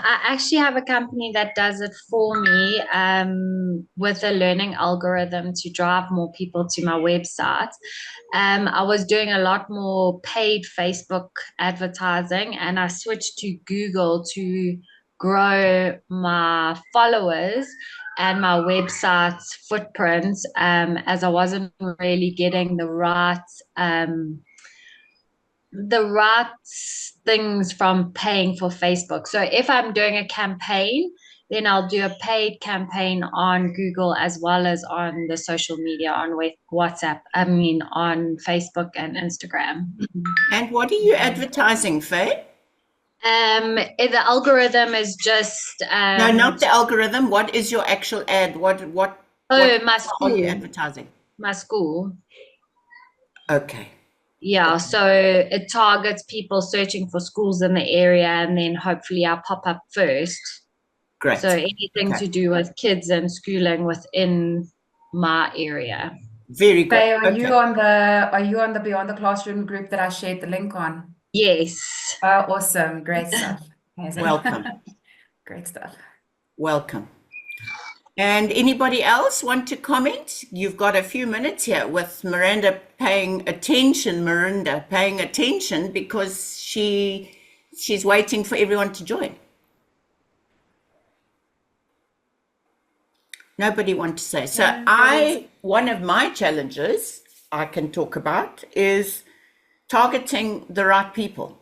I actually have a company that does it for me with a learning algorithm to drive more people to my website. I was doing a lot more paid Facebook advertising, and I switched to Google to grow my followers and my website footprint, as I wasn't really getting the right things from paying for Facebook. So if I'm doing a campaign, then I'll do a paid campaign on Google as well as on the social media on WhatsApp, on Facebook and Instagram. And what are you advertising, Faye? The algorithm is just No, not the algorithm. What is your actual ad? What my are you school. advertising? My school. Okay. Yeah, so it targets people searching for schools in the area, and then hopefully I'll pop up first. Great. So anything to do with kids and schooling within my area. Very good. Faye, are you on the Beyond the Classroom group that I shared the link on? Yes. Oh, awesome. Great stuff. Amazing. Welcome. Great stuff. Welcome. And anybody else want to comment? You've got a few minutes here with Marinda paying attention because she's waiting for everyone to join. Nobody wants to say. So one of my challenges I can talk about is targeting the right people.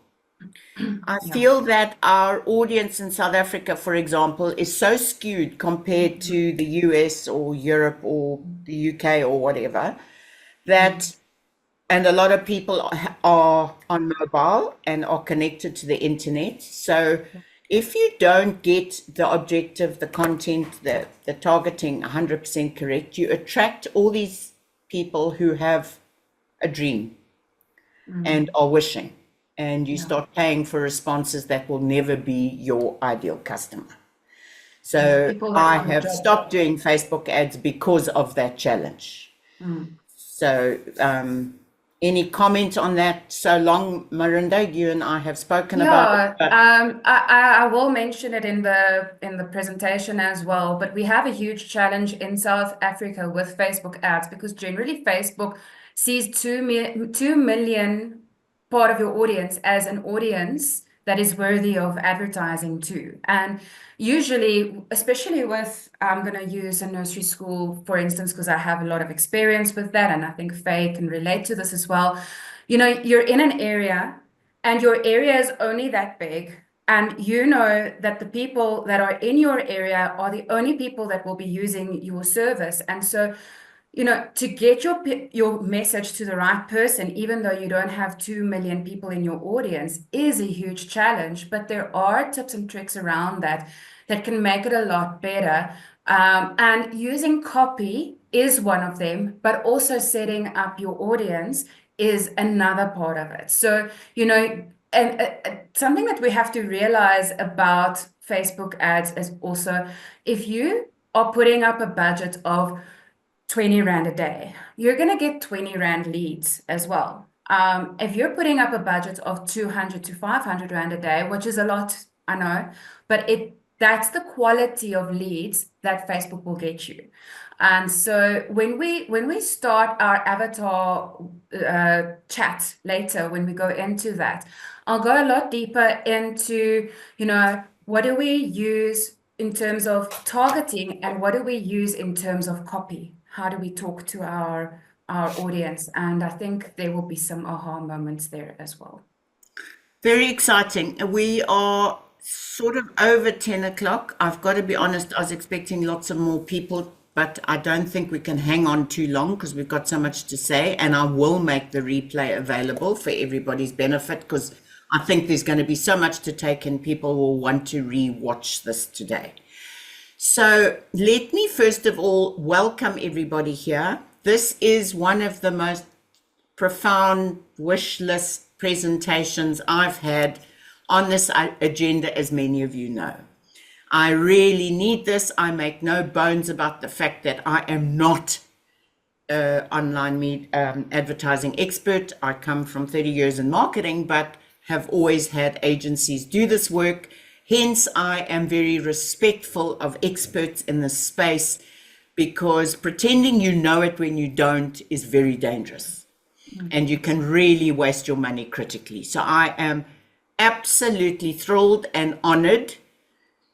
I feel that our audience in South Africa, for example, is so skewed compared to the US or Europe or the UK or whatever, that, and a lot of people are on mobile and are connected to the internet. So if you don't get the objective, the content, the targeting 100% correct, you attract all these people who have a dream and are wishing. And you start paying for responses that will never be your ideal customer. So I have stopped doing Facebook ads because of that challenge. So any comment on that? So long, Marinda, you and I have spoken about it. But I will mention it in the presentation as well, but we have a huge challenge in South Africa with Facebook ads, because generally Facebook sees 2 million part of your audience as an audience that is worthy of advertising to. And usually, especially with, I'm going to use a nursery school, for instance, because I have a lot of experience with that, and I think Faye can relate to this as well. You know, you're in an area and your area is only that big, and you know that the people that are in your area are the only people that will be using your service. And so, you know, to get your message to the right person, even though you don't have 2 million people in your audience, is a huge challenge. But there are tips and tricks around that can make it a lot better. And using copy is one of them, but also setting up your audience is another part of it. So, you know, and something that we have to realize about Facebook ads is also, if you are putting up a budget of 20 Rand a day, you're going to get 20 Rand leads as well. If you're putting up a budget of 200 to 500 Rand a day, which is a lot, I know, but that's the quality of leads that Facebook will get you. And so when we start our avatar chat later, when we go into that, I'll go a lot deeper into, you know, what do we use in terms of targeting and what do we use in terms of copy? How do we talk to our audience? And I think there will be some aha moments there as well. Very exciting. We are sort of over 10 o'clock. I've got to be honest, I was expecting lots of more people, but I don't think we can hang on too long because we've got so much to say. And I will make the replay available for everybody's benefit, because I think there's going to be so much to take in. People will want to re-watch this today. So let me first of all welcome everybody here. This is one of the most profound wish list presentations I've had on this agenda, as many of you know. I really need this. I make no bones about the fact that I am not an online advertising expert. I come from 30 years in marketing, but have always had agencies do this work. Hence, I am very respectful of experts in this space, because pretending you know it when you don't is very dangerous. And you can really waste your money critically. So I am absolutely thrilled and honored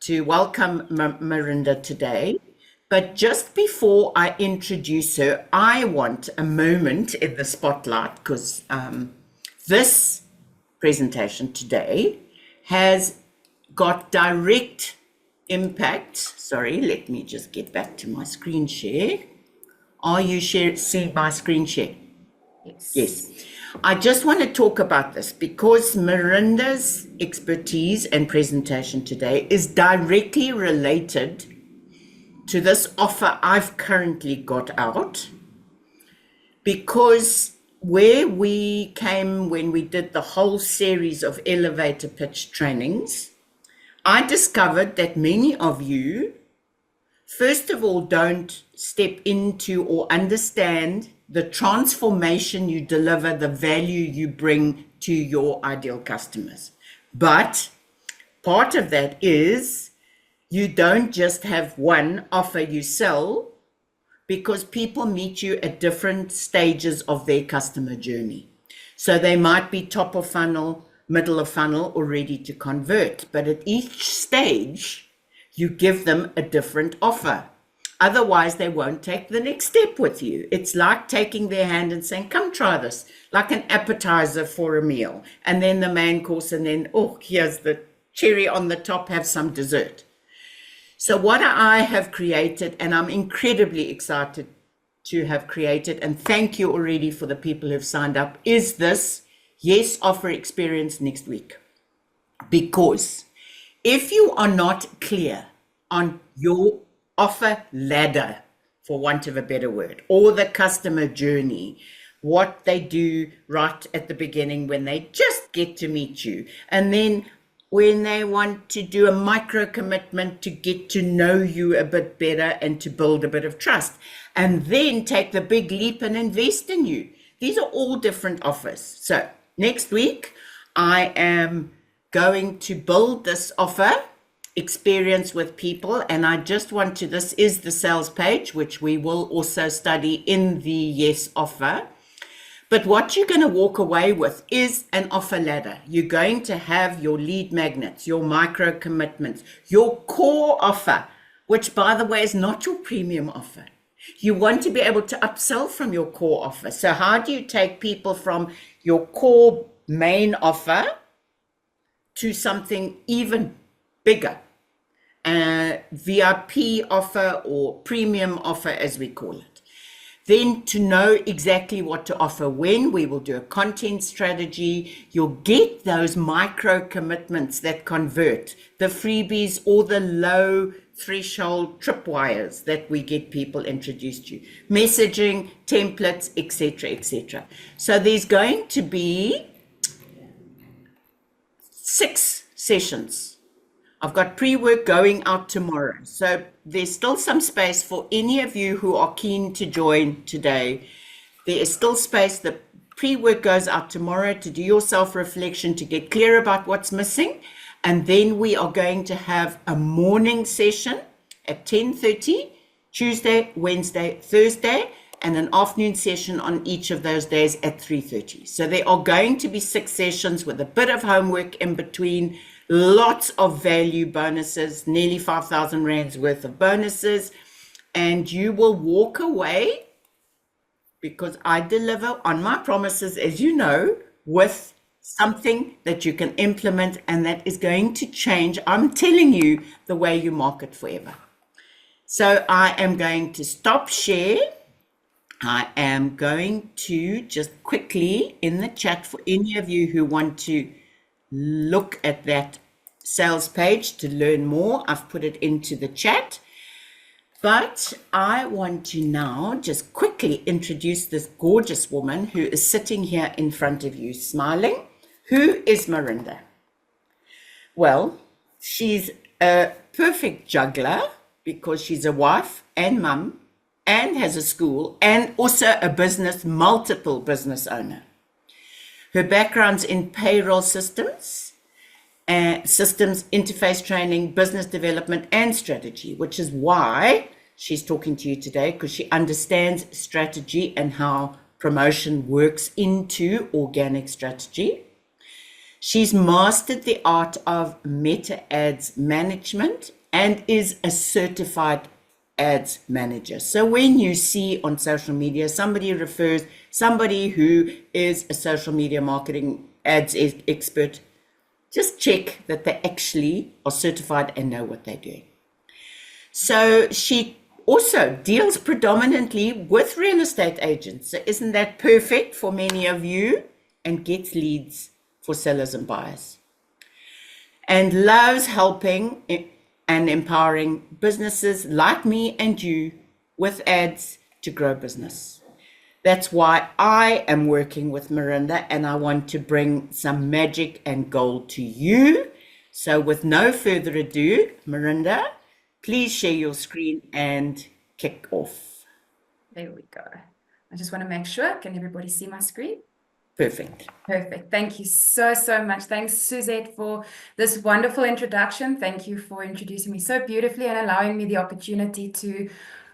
to welcome Marinda today. But just before I introduce her, I want a moment in the spotlight, because this presentation today has got direct impact. Sorry, let me just get back to my screen share. Are you seeing my screen share? Yes. Yes. I just want to talk about this because Marinda's expertise and presentation today is directly related to this offer I've currently got out, because where we came when we did the whole series of elevator pitch trainings, I discovered that many of you, first of all, don't step into or understand the transformation you deliver, the value you bring to your ideal customers. But part of that is you don't just have one offer you sell, because people meet you at different stages of their customer journey. So they might be top of funnel, middle of funnel, or ready to convert. But at each stage, you give them a different offer. Otherwise, they won't take the next step with you. It's like taking their hand and saying, come try this, like an appetizer for a meal. And then the main course, and then, oh, here's the cherry on the top, have some dessert. So what I have created, and I'm incredibly excited to have created, and thank you already for the people who've signed up, is this Yes Offer experience next week. Because if you are not clear on your offer ladder, for want of a better word, or the customer journey, what they do right at the beginning when they just get to meet you, and then when they want to do a micro commitment to get to know you a bit better and to build a bit of trust, and then take the big leap and invest in you. These are all different offers. So next week, I am going to build this offer experience with people, and I just want to, this is the sales page, which we will also study in the Yes Offer. But what you're going to walk away with is an offer ladder. You're going to have your lead magnets, your micro commitments, your core offer, which, by the way, is not your premium offer. You want to be able to upsell from your core offer. So how do you take people from your core main offer to something even bigger? VIP offer, or premium offer as we call it. Then to know exactly what to offer when, we will do a content strategy. You'll get those micro commitments that convert, the freebies or the low threshold tripwires that we get people introduced to, messaging, templates, etc., etc. So there's going to be 6 sessions. I've got pre-work going out tomorrow. So there's still some space for any of you who are keen to join today. There is still space. The pre-work goes out tomorrow to do your self-reflection, to get clear about what's missing. And then we are going to have a morning session at 10:30, Tuesday, Wednesday, Thursday, and an afternoon session on each of those days at 3:30. So there are going to be 6 sessions with a bit of homework in between. Lots of value bonuses, nearly 5,000 rands worth of bonuses, and you will walk away, because I deliver on my promises, as you know, with something that you can implement and that is going to change, I'm telling you, the way you market forever. So I am going to stop share. I am going to just quickly in the chat, for any of you who want to look at that sales page to learn more, I've put it into the chat. But I want to now just quickly introduce this gorgeous woman who is sitting here in front of you smiling. Who is Marinda? Well, she's a perfect juggler, because she's a wife and mum and has a school and also a business, multiple business owner. Her background's in payroll systems, and systems, interface training, business development, and strategy, which is why she's talking to you today, because she understands strategy and how promotion works into organic strategy. She's mastered the art of meta ads management and is a certified ads manager. So when you see on social media, somebody refers somebody who is a social media marketing ads expert, just check that they actually are certified and know what they're doing. So she also deals predominantly with real estate agents. So isn't that perfect for many of you? And gets leads for sellers and buyers. And loves helping and empowering businesses like me and you with ads to grow business. That's why I am working with Marinda, and I want to bring some magic and gold to you. So with no further ado, Marinda, please share your screen and kick off. There we go. I just want to make sure. Can everybody see my screen? Perfect. Perfect. Thank you so, so much. Thanks, Suzette, for this wonderful introduction. Thank you for introducing me so beautifully and allowing me the opportunity to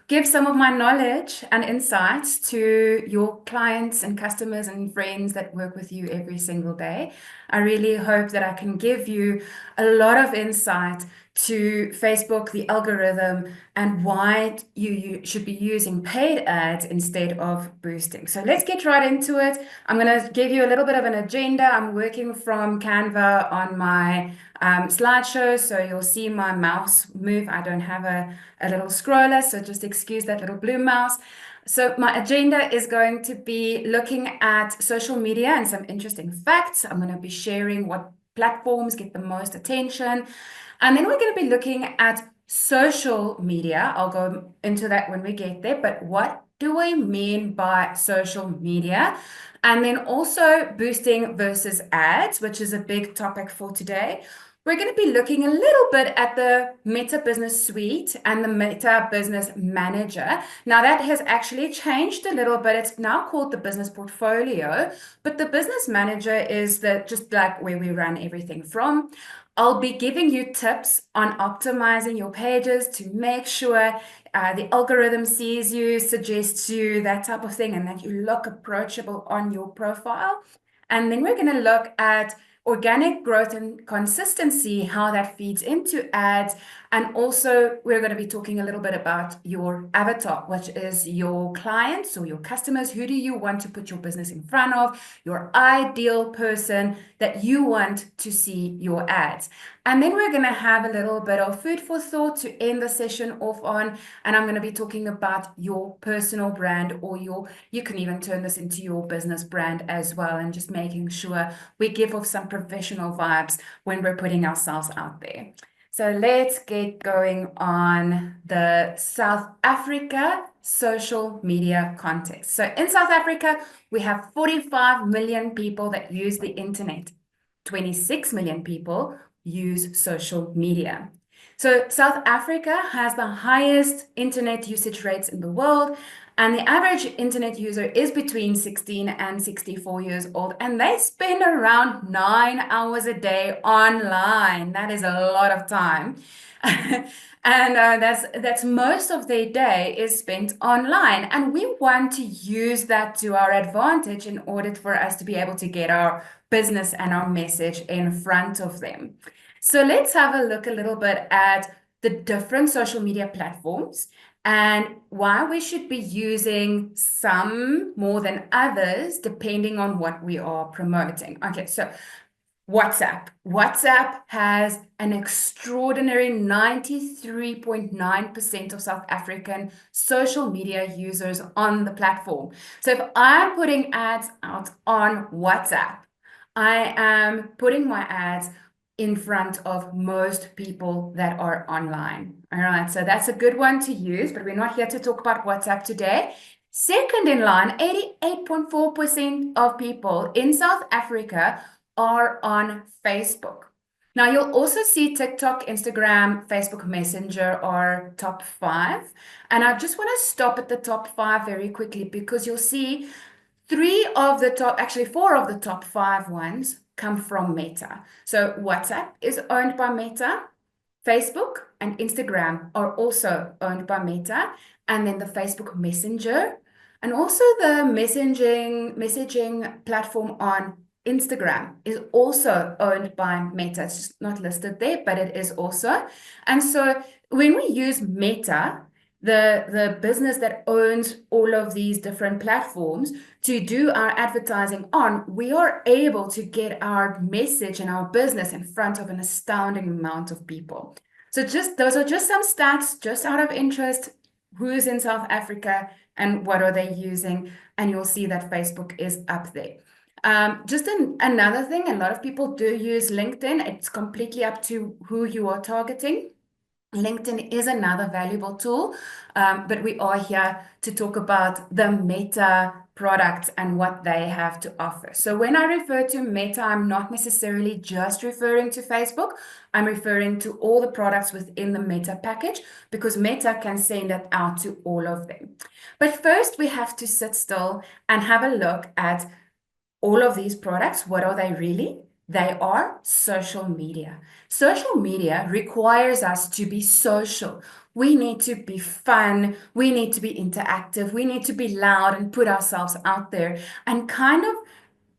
give some of my knowledge and insights to your clients and customers and friends that work with you every single day. I really hope that I can give you a lot of insight to Facebook, the algorithm, and why you should be using paid ads instead of boosting. So let's get right into it. I'm going to give you a little bit of an agenda. I'm working from Canva on my slideshow, so you'll see my mouse move. I don't have a little scroller, so just excuse that little blue mouse. So my agenda is going to be looking at social media and some interesting facts. I'm going to be sharing what platforms get the most attention. And then we're going to be looking at social media. I'll go into that when we get there, but what do we mean by social media? And then also boosting versus ads, which is a big topic for today. We're going to be looking a little bit at the Meta Business Suite and the Meta Business Manager. Now that has actually changed a little bit. It's now called the Business Portfolio, but the Business Manager is just like where we run everything from. I'll be giving you tips on optimizing your pages to make sure the algorithm sees you, suggests you, that type of thing, and that you look approachable on your profile. And then we're going to look at organic growth and consistency, how that feeds into ads. And also we're going to be talking a little bit about your avatar, which is your clients or your customers. Who do you want to put your business in front of? Your ideal person that you want to see your ads. And then we're going to have a little bit of food for thought to end the session off on. And I'm going to be talking about your personal brand, or you can even turn this into your business brand as well, and just making sure we give off some professional vibes when we're putting ourselves out there. So let's get going on the South Africa social media context. So in South Africa, we have 45 million people that use the internet. 26 million people use social media. So South Africa has the highest internet usage rates in the world, and the average internet user is between 16 and 64 years old, and they spend around 9 hours a day online. That is a lot of time. And that's most of their day is spent online. And we want to use that to our advantage in order for us to be able to get our business and our message in front of them. So let's have a look a little bit at the different social media platforms and why we should be using some more than others depending on what we are promoting. Okay, so WhatsApp. WhatsApp has an extraordinary 93.9% of South African social media users on the platform. So if I'm putting ads out on WhatsApp, I am putting my ads in front of most people that are online. All right, so that's a good one to use, but we're not here to talk about WhatsApp today. Second in line, 88.4% of people in South Africa are on Facebook. Now, you'll also see TikTok, Instagram, Facebook Messenger are top 5. And I just want to stop at the top 5 very quickly, because you'll see 4 of the top 5 ones come from Meta. So WhatsApp is owned by Meta. Facebook and Instagram are also owned by Meta, and then the Facebook Messenger, and also the messaging platform on Instagram is also owned by Meta. It's just not listed there, but it is also. And so when we use Meta, the business that owns all of these different platforms, to do our advertising on, we are able to get our message and our business in front of an astounding amount of people. So those are just some stats, just out of interest, who's in South Africa and what are they using, and you'll see that Facebook is up there. Just another thing, a lot of people do use LinkedIn. It's completely up to who you are targeting. LinkedIn is another valuable tool, but we are here to talk about the Meta products and what they have to offer. So when I refer to Meta, I'm not necessarily just referring to Facebook. I'm referring to all the products within the Meta package, because Meta can send it out to all of them. But first, we have to sit still and have a look at all of these products. What are they really? They are social media. Social media requires us to be social. We need to be fun. We need to be interactive. We need to be loud and put ourselves out there and kind of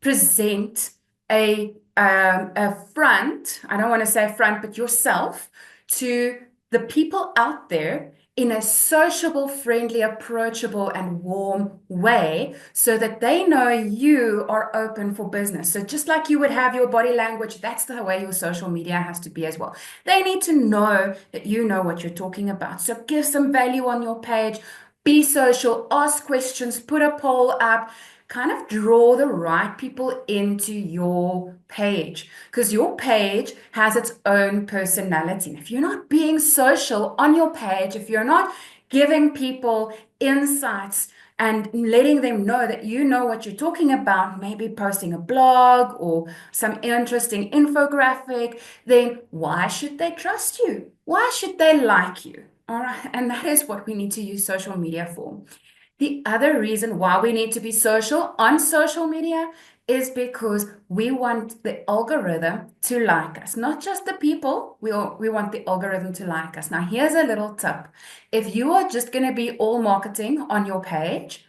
present a front. I don't want to say front, but yourself to the people out there in a sociable, friendly, approachable, and warm way, so that they know you are open for business. So just like you would have your body language, that's the way your social media has to be as well. They need to know that you know what you're talking about. So give some value on your page, be social, ask questions, put a poll up, kind of draw the right people into your page, because your page has its own personality. If you're not being social on your page, if you're not giving people insights and letting them know that you know what you're talking about, maybe posting a blog or some interesting infographic, then why should they trust you? Why should they like you? All right, and that is what we need to use social media for. The other reason why we need to be social on social media is because we want the algorithm to like us, not just the people. We want the algorithm to like us. Now, here's a little tip. If you are just going to be all marketing on your page,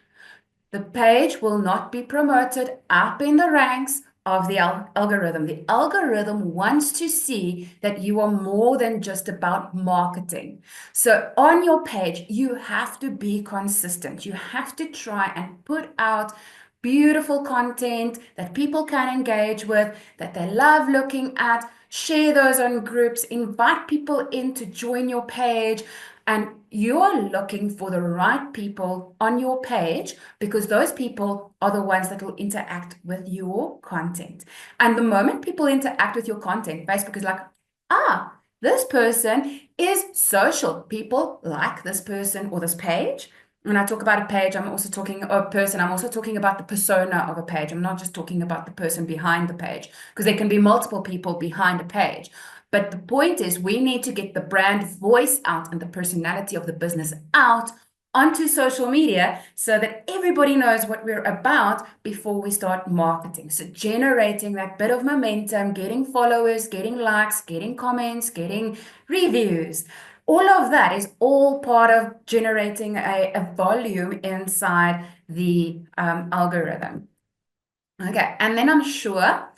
the page will not be promoted up in the ranks of the algorithm. The algorithm wants to see that you are more than just about marketing. So on your page, you have to be consistent. You have to try and put out beautiful content that people can engage with, that they love looking at. Share those on groups, invite people in to join your page. And you're looking for the right people on your page, because those people are the ones that will interact with your content. And the moment people interact with your content, Facebook is like, this person is social. People like this person or this page. When I talk about a page, I'm also talking a person. I'm also talking about the persona of a page. I'm not just talking about the person behind the page, because there can be multiple people behind a page. But the point is, we need to get the brand voice out and the personality of the business out onto social media, so that everybody knows what we're about before we start marketing. So generating that bit of momentum, getting followers, getting likes, getting comments, getting reviews. All of that is all part of generating a volume inside the algorithm. Okay, and then I'm sure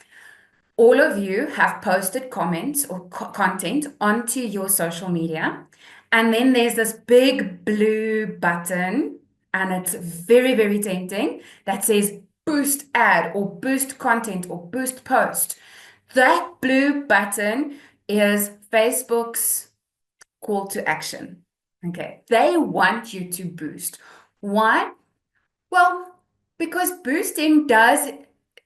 all of you have posted comments or content onto your social media. And then there's this big blue button, and it's very, very tempting, that says boost ad or boost content or boost post. That blue button is Facebook's call to action. Okay, they want you to boost. Why? Well, because boosting does,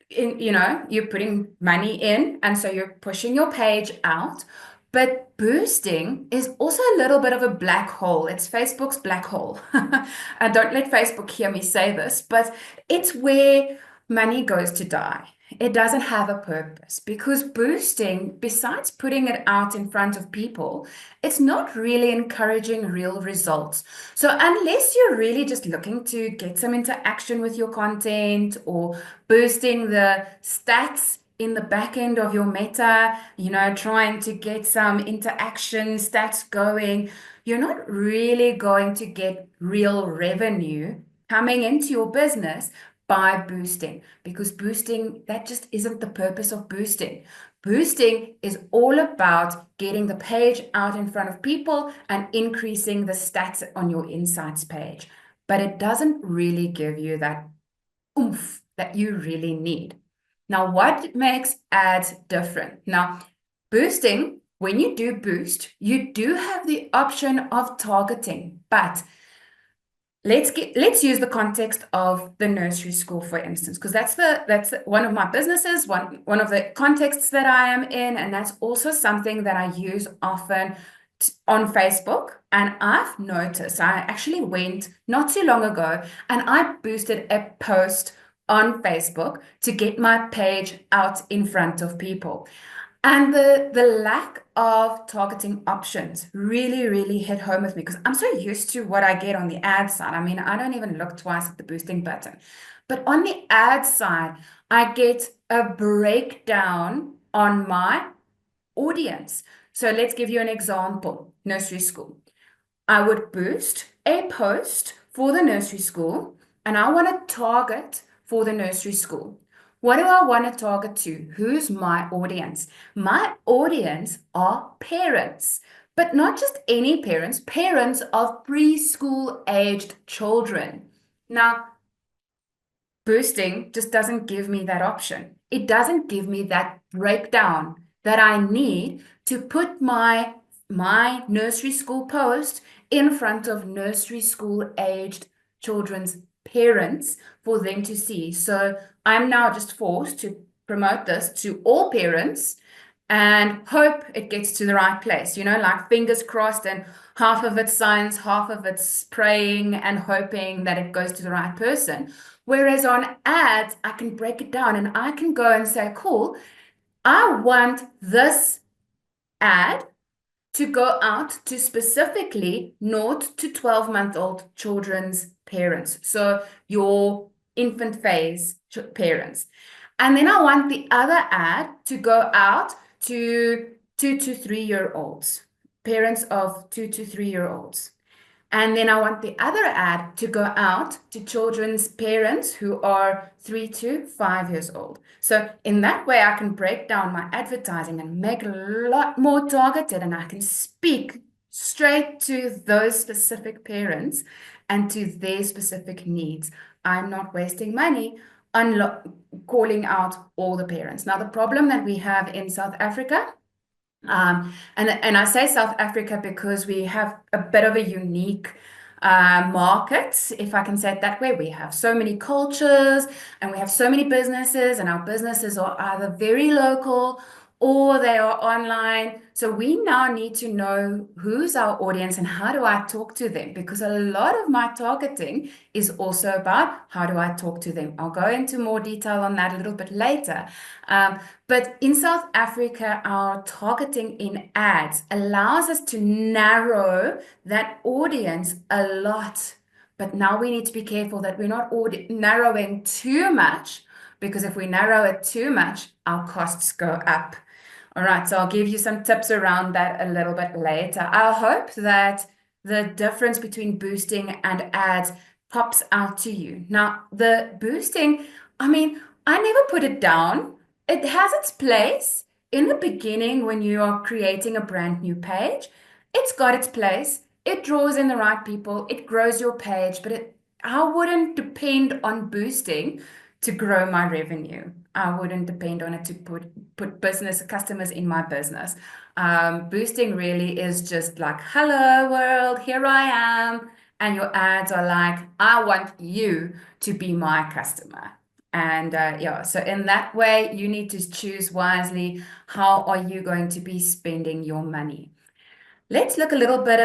you're putting money in, and so you're pushing your page out. But boosting is also a little bit of a black hole. It's Facebook's black hole. And don't let Facebook hear me say this, but it's where money goes to die. It doesn't have a purpose, because boosting, besides putting it out in front of people, it's not really encouraging real results. So unless you're really just looking to get some interaction with your content or boosting the stats in the back end of your Meta, trying to get some interaction stats going, you're not really going to get real revenue coming into your business by boosting, because boosting, that just isn't the purpose of boosting. Boosting is all about getting the page out in front of people and increasing the stats on your insights page. But it doesn't really give you that oomph that you really need. Now, what makes ads different? Now, boosting, when you do boost, you do have the option of targeting, but let's use the context of the nursery school, for instance, because that's one of my businesses, one of the contexts that I am in, and that's also something that I use often on Facebook. And I've noticed, I actually went not too long ago and I boosted a post on Facebook to get my page out in front of people. And the lack of targeting options really, really hit home with me, because I'm so used to what I get on the ad side. I mean, I don't even look twice at the boosting button. But on the ad side, I get a breakdown on my audience. So let's give you an example. Nursery school. I would boost a post for the nursery school, and I want to target for the nursery school. What do I want to target to? Who's my audience? My audience are parents, but not just any parents, parents of preschool aged children. Now, boosting just doesn't give me that option. It doesn't give me that breakdown that I need to put my nursery school post in front of nursery school aged children's parents for them to see. So I'm now just forced to promote this to all parents and hope it gets to the right place, like fingers crossed, and half of it's science, half of it's praying and hoping that it goes to the right person. Whereas on ads, I can break it down and I can go and say, cool, I want this ad to go out to specifically 0 to 12-month-old children's parents. So your infant phase parents. And then I want the other ad to go out to 2 to 3-year-olds, parents of 2 to 3-year-olds. And then I want the other ad to go out to children's parents who are 3 to 5 years old. So in that way, I can break down my advertising and make it a lot more targeted, and I can speak straight to those specific parents and to their specific needs. I'm not wasting money on calling out all the parents. Now, the problem that we have in South Africa, and I say South Africa because we have a bit of a unique market, if I can say it that way. We have so many cultures and we have so many businesses, and our businesses are either very local or they are online. So we now need to know who's our audience and how do I talk to them, because a lot of my targeting is also about how do I talk to them. I'll go into more detail on that a little bit later. But in South Africa, our targeting in ads allows us to narrow that audience a lot. But now we need to be careful that we're not narrowing too much, because if we narrow it too much, our costs go up. All right, so I'll give you some tips around that a little bit later. I hope that the difference between boosting and ads pops out to you. Now, the boosting, I mean, I never put it down. It has its place in the beginning when you are creating a brand new page. It's got its place. It draws in the right people. It grows your page, but I wouldn't depend on boosting to grow my revenue. I wouldn't depend on it to put business customers in my business. Boosting really is just like, hello world, here I am. And your ads are like, I want you to be my customer. And yeah, so in that way, you need to choose wisely. How are you going to be spending your money? Let's look a little bit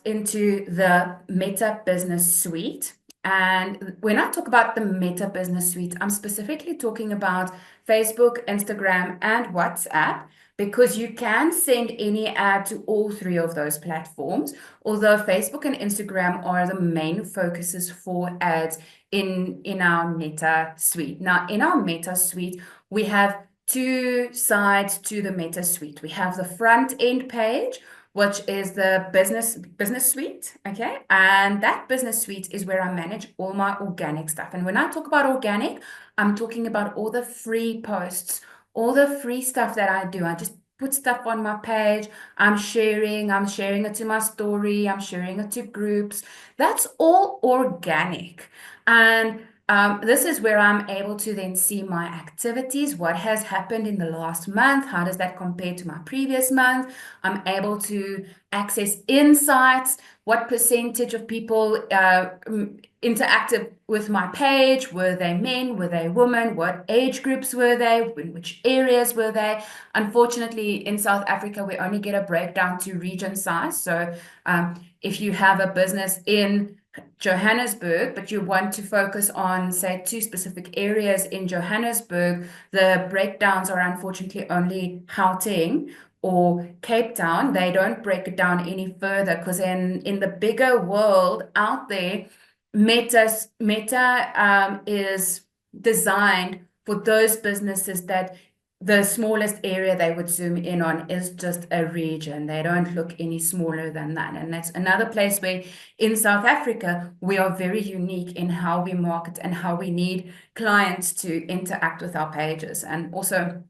into the Meta Business Suite. And when I talk about the Meta Business Suite, I'm specifically talking about Facebook, Instagram, and WhatsApp, because you can send any ad to all three of those platforms, although Facebook and Instagram are the main focuses for ads in our Meta Suite. Now, in our Meta Suite, we have two sides to the Meta suite. We have the front end page, which is the business suite, okay? And that business suite is where I manage all my organic stuff. And when I talk about organic, I'm talking about all the free posts, all the free stuff that I do. I just put stuff on my page. I'm sharing it to my story. I'm sharing it to groups. That's all organic. And this is where I'm able to then see my activities, what has happened in the last month, how does that compare to my previous month? I'm able to access insights, what percentage of people interacted with my page, were they men, were they women, what age groups were they, in which areas were they? Unfortunately, in South Africa, we only get a breakdown to region size. So if you have a business in Johannesburg, but you want to focus on, say, two specific areas in Johannesburg, the breakdowns are unfortunately only Gauteng or Cape Town. They don't break it down any further because in the bigger world out there, Meta is designed for those businesses that the smallest area they would zoom in on is just a region. They don't look any smaller than that. And that's another place where in South Africa, we are very unique in how we market and how we need clients to interact with our pages. And also,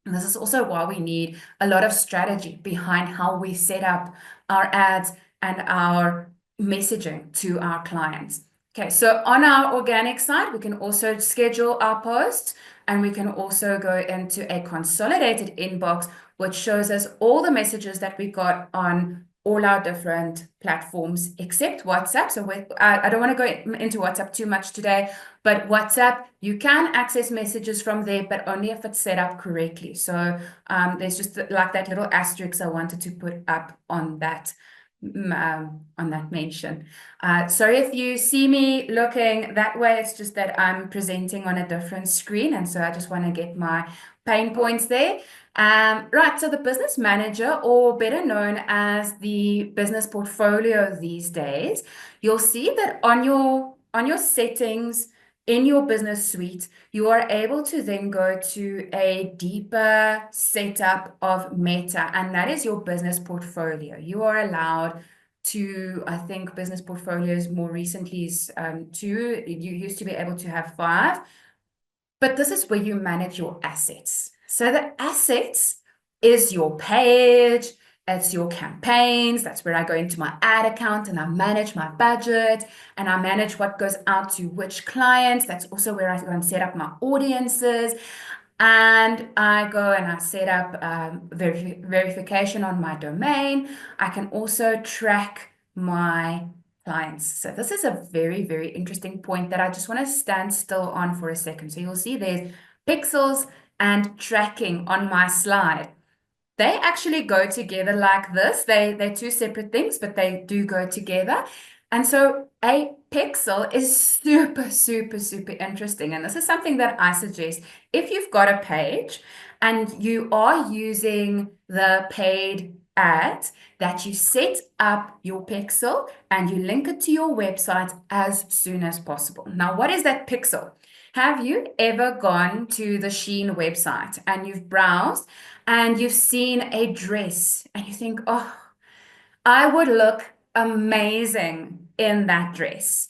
this is also why we need a lot of strategy behind how we set up our ads and our messaging to our clients. Okay, so on our organic side, we can also schedule our posts, and we can also go into a consolidated inbox, which shows us all the messages that we got on all our different platforms except WhatsApp. So I don't want to go into WhatsApp too much today, but WhatsApp, you can access messages from there, but only if it's set up correctly. So there's just like that little asterisk I wanted to put up on that mention. Sorry if you see me looking that way, it's just that I'm presenting on a different screen, and so I just want to get my pain points there. Right, so the business manager, or better known as the business portfolio these days, you'll see that on your settings in your business suite, you are able to then go to a deeper setup of Meta, and that is your business portfolio. You are allowed to, I think business portfolios more recently is 2. You used to be able to have 5, but this is where you manage your assets. So the assets is your page, it's your campaigns. That's where I go into my ad account and I manage my budget and I manage what goes out to which clients. That's also where I go and set up my audiences. And I go and I set up verification on my domain. I can also track my clients. So this is a very, very interesting point that I just want to stand still on for a second. So you'll see there's pixels and tracking on my slide. They actually go together like this. They're two separate things, but they do go together. And so a pixel is super, super, super interesting. And this is something that I suggest. If you've got a page and you are using the paid ads, that you set up your pixel and you link it to your website as soon as possible. Now, what is that pixel? Have you ever gone to the Shein website and you've browsed and you've seen a dress and you think, oh, I would look amazing in that dress.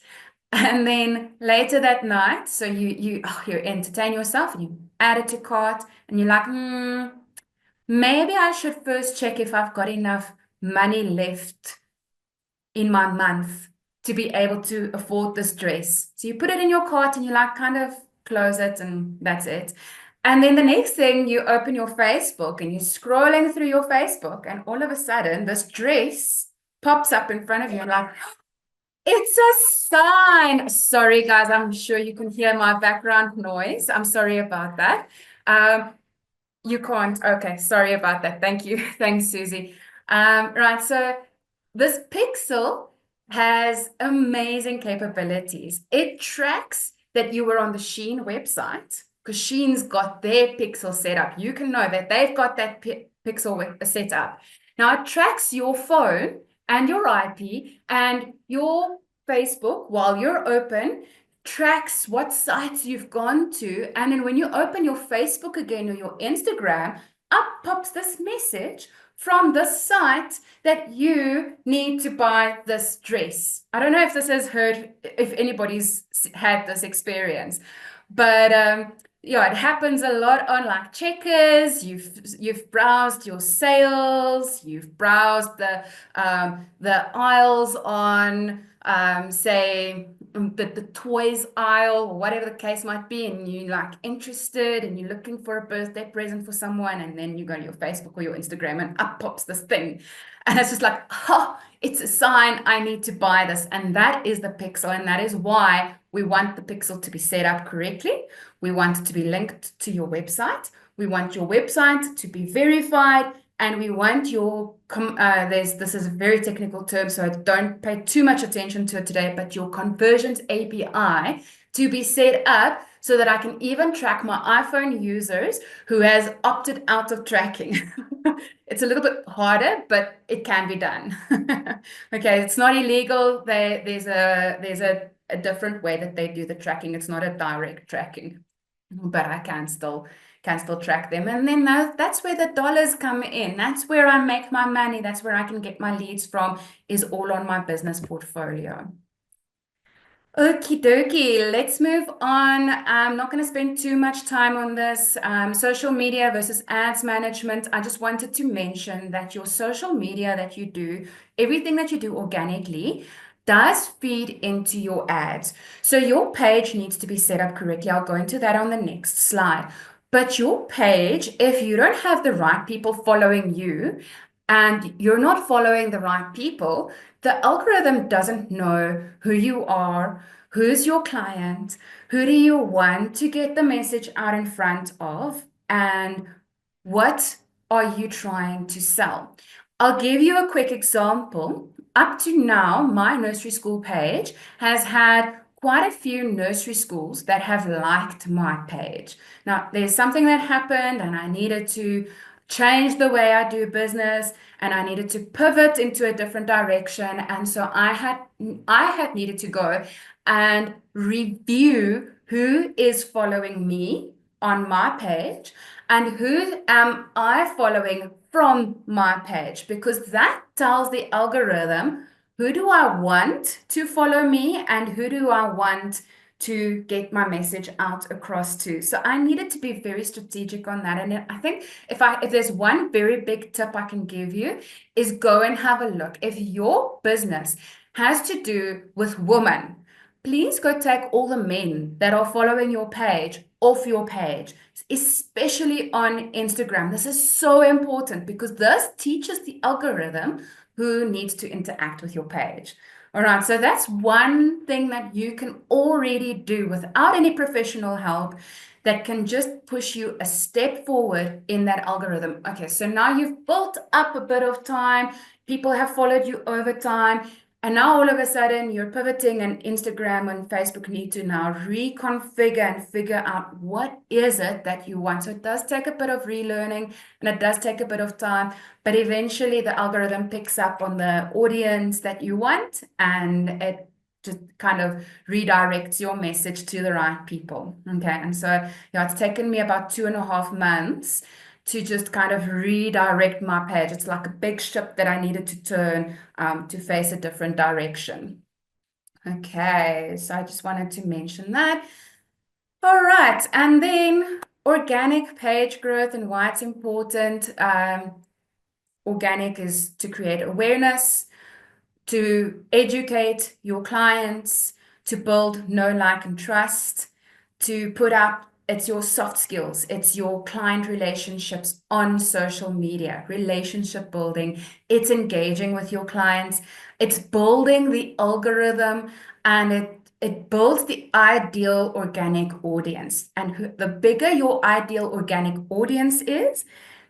And then later that night, so you entertain yourself and you add it to cart and you're like, maybe I should first check if I've got enough money left in my month to be able to afford this dress. So you put it in your cart and you like kind of close it and that's it. And then the next thing, you open your Facebook and you're scrolling through your Facebook and all of a sudden this dress pops up in front of you and like, it's a sign. Sorry, guys, I'm sure you can hear my background noise. I'm sorry about that. You can't. Okay, sorry about that. Thank you. Thanks, Susie. Right, so this pixel has amazing capabilities. It tracks that you were on the Shein website because Shein's got their pixel set up. You can know that they've got that pixel set up. Now, it tracks your phone and your IP and your Facebook while you're open tracks what sites you've gone to. And then when you open your Facebook again or your Instagram, up pops this message from this site that you need to buy this dress. I don't know if this has heard, if anybody's had this experience, but yeah, it happens a lot on like Checkers. You've browsed your sales, you've browsed the aisles on say the toys aisle or whatever the case might be, and you're like interested and you're looking for a birthday present for someone, and then you go to your Facebook or your Instagram and up pops this thing, and it's just like, oh, it's a sign I need to buy this. And that is the pixel, and that is why we want the pixel to be set up correctly. We want it to be linked to your website. We want your website to be verified, and we want your this is a very technical term, so don't pay too much attention to it today, but your conversions API to be set up so that I can even track my iPhone users who has opted out of tracking. It's a little bit harder, but it can be done. Okay, it's not illegal. There's a different way that they do the tracking. It's not a direct tracking, but I can still track them. And then that's where the dollars come in. That's where I make my money. That's where I can get my leads from, is all on my business portfolio. Okie dokie, let's move on. I'm not going to spend too much time on this. Social media versus ads management. I just wanted to mention that your social media that you do, everything that you do organically, does feed into your ads. So your page needs to be set up correctly. I'll go into that on the next slide. But your page, if you don't have the right people following you and you're not following the right people, the algorithm doesn't know who you are, who's your client, who do you want to get the message out in front of, and what are you trying to sell. I'll give you a quick example. Up to now, my nursery school page has had quite a few nursery schools that have liked my page. Now, there's something that happened and I needed to change the way I do business, and I needed to pivot into a different direction. And so I had needed to go and review who is following me on my page and who am I following from my page, because that tells the algorithm who do I want to follow me and who do I want to get my message out across to. So I needed to be very strategic on that. And I think if there's one very big tip I can give you, is go and have a look. If your business has to do with women, please go take all the men that are following your page off your page, especially on Instagram. This is so important because this teaches the algorithm who needs to interact with your page. All right, so that's one thing that you can already do without any professional help that can just push you a step forward in that algorithm. Okay, so now you've built up a bit of time, people have followed you over time, and now all of a sudden you're pivoting, and Instagram and Facebook need to now reconfigure and figure out what is it that you want. So it does take a bit of relearning and it does take a bit of time, but eventually the algorithm picks up on the audience that you want and it just kind of redirects your message to the right people. Okay, and so yeah, it's taken me about 2.5 months to just kind of redirect my page. It's like a big ship that I needed to turn to face a different direction. Okay, so I just wanted to mention that. All right, and then organic page growth and why it's important. Organic is to create awareness, to educate your clients, to build know, like, and trust, to put up, it's your soft skills, it's your client relationships on social media, relationship building, it's engaging with your clients, it's building the algorithm, and it builds the ideal organic audience. And the bigger your ideal organic audience is,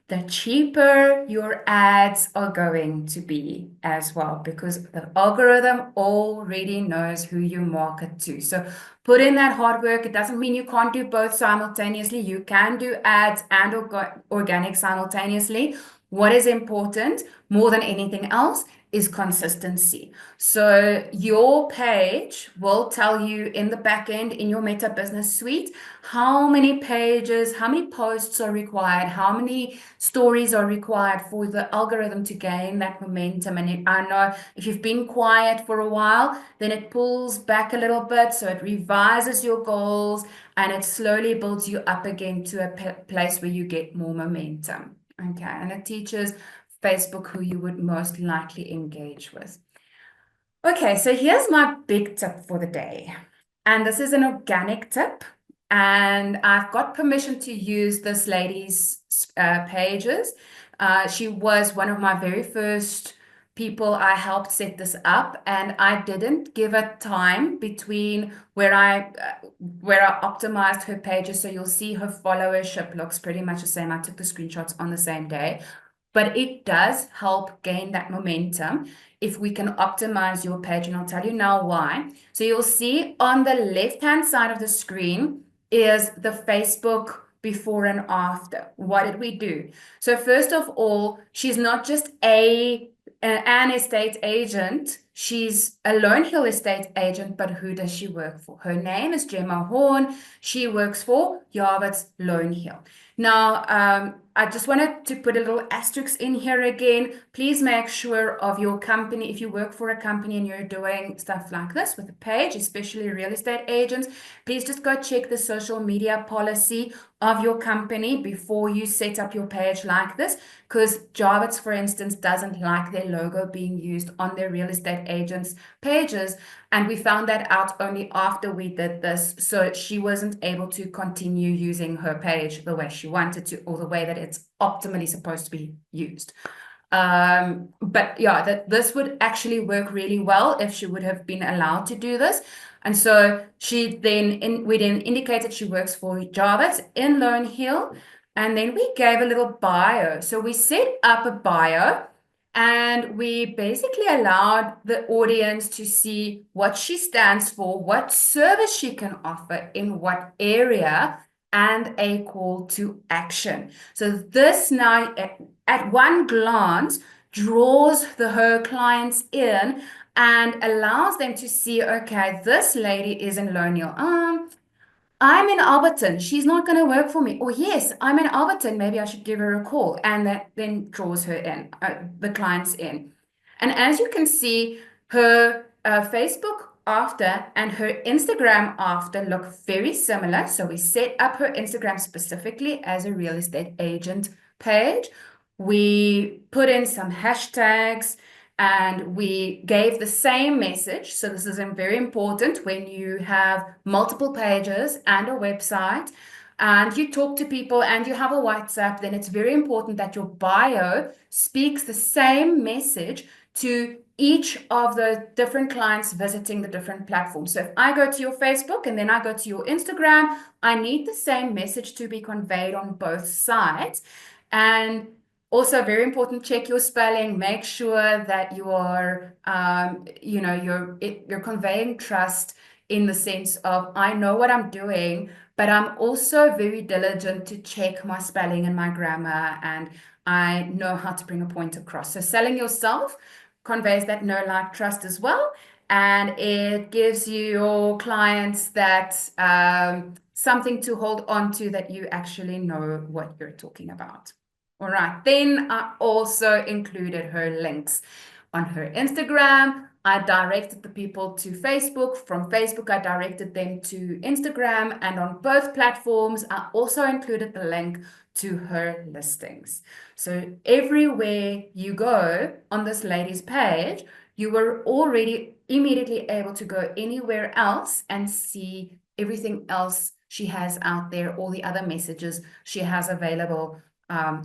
the cheaper your ads are going to be as well, because the algorithm already knows who you market to. So put in that hard work. It doesn't mean you can't do both simultaneously. You can do ads and organic simultaneously. What is important more than anything else is consistency. So your page will tell you in the back end in your Meta Business Suite how many pages, how many posts are required, how many stories are required for the algorithm to gain that momentum. And I know if you've been quiet for a while, then it pulls back a little bit, so it revises your goals and it slowly builds you up again to a place where you get more momentum. Okay, and it teaches Facebook who you would most likely engage with. Okay, so here's my big tip for the day. And this is an organic tip. And I've got permission to use this lady's pages. She was one of my very first people I helped set this up, and I didn't give it time between where I optimized her pages. So you'll see her followership looks pretty much the same. I took the screenshots on the same day. But it does help gain that momentum if we can optimize your page, and I'll tell you now why. So you'll see on the left-hand side of the screen is the Facebook before and after. What did we do? So first of all, she's not just an estate agent, she's a Lone Hill estate agent, but who does she work for? Her name is Gemma Horn. She works for Jarvis Lone Hill. Now, I just wanted to put a little asterisk in here again. Please make sure of your company. If you work for a company and you're doing stuff like this with a page, especially real estate agents, please just go check the social media policy of your company before you set up your page like this, because Jarvis, for instance, doesn't like their logo being used on their real estate agents' pages. And we found that out only after we did this. So she wasn't able to continue using her page the way she wanted to, or the way that it's optimally supposed to be used. But yeah, this would actually work really well if she would have been allowed to do this. And so we then indicated she works for Jarvis in Lone Hill. And then we gave a little bio. So we set up a bio, and we basically allowed the audience to see what she stands for, what service she can offer in what area, and a call to action. So this now, at one glance, draws her clients in and allows them to see, okay, this lady is in Lone Hill. I'm in Alberton. She's not going to work for me. Or yes, I'm in Alberton. Maybe I should give her a call. And that then draws her in, the clients in. And as you can see, her Facebook after and her Instagram after look very similar. So we set up her Instagram specifically as a real estate agent page. We put in some hashtags, and we gave the same message. So this is very important when you have multiple pages and a website and you talk to people and you have a WhatsApp, then it's very important that your bio speaks the same message to each of the different clients visiting the different platforms. So if I go to your Facebook and then I go to your Instagram, I need the same message to be conveyed on both sides. And also, very important, check your spelling. Make sure that you are, you're conveying trust in the sense of, I know what I'm doing, but I'm also very diligent to check my spelling and my grammar, and I know how to bring a point across. So selling yourself conveys that know, like, trust as well. And it gives your clients that something to hold on to, that you actually know what you're talking about. All right, then I also included her links. On her Instagram, I directed the people to Facebook. From Facebook, I directed them to Instagram. And on both platforms, I also included the link to her listings. So everywhere you go on this lady's page, you were already immediately able to go anywhere else and see everything else she has out there, all the other messages she has available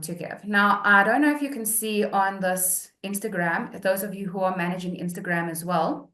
to give. Now, I don't know if you can see on this Instagram, those of you who are managing Instagram as well,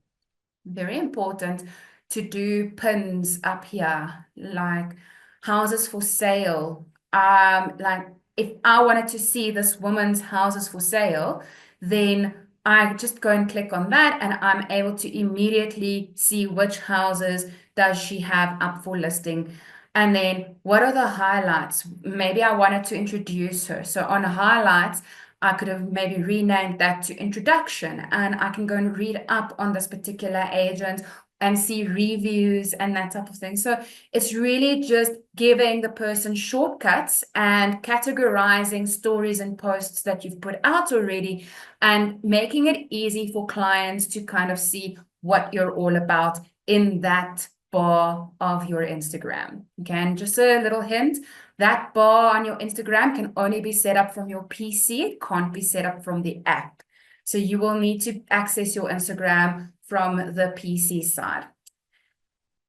very important to do pins up here, like houses for sale. Like if I wanted to see this woman's houses for sale, then I just go and click on that, and I'm able to immediately see which houses does she have up for listing. And then what are the highlights? Maybe I wanted to introduce her. So on highlights, I could have maybe renamed that to introduction, and I can go and read up on this particular agent and see reviews and that type of thing. So it's really just giving the person shortcuts and categorizing stories and posts that you've put out already and making it easy for clients to kind of see what you're all about in that bar of your Instagram. Okay, and just a little hint, that bar on your Instagram can only be set up from your PC. It can't be set up from the app. So you will need to access your Instagram from the PC side.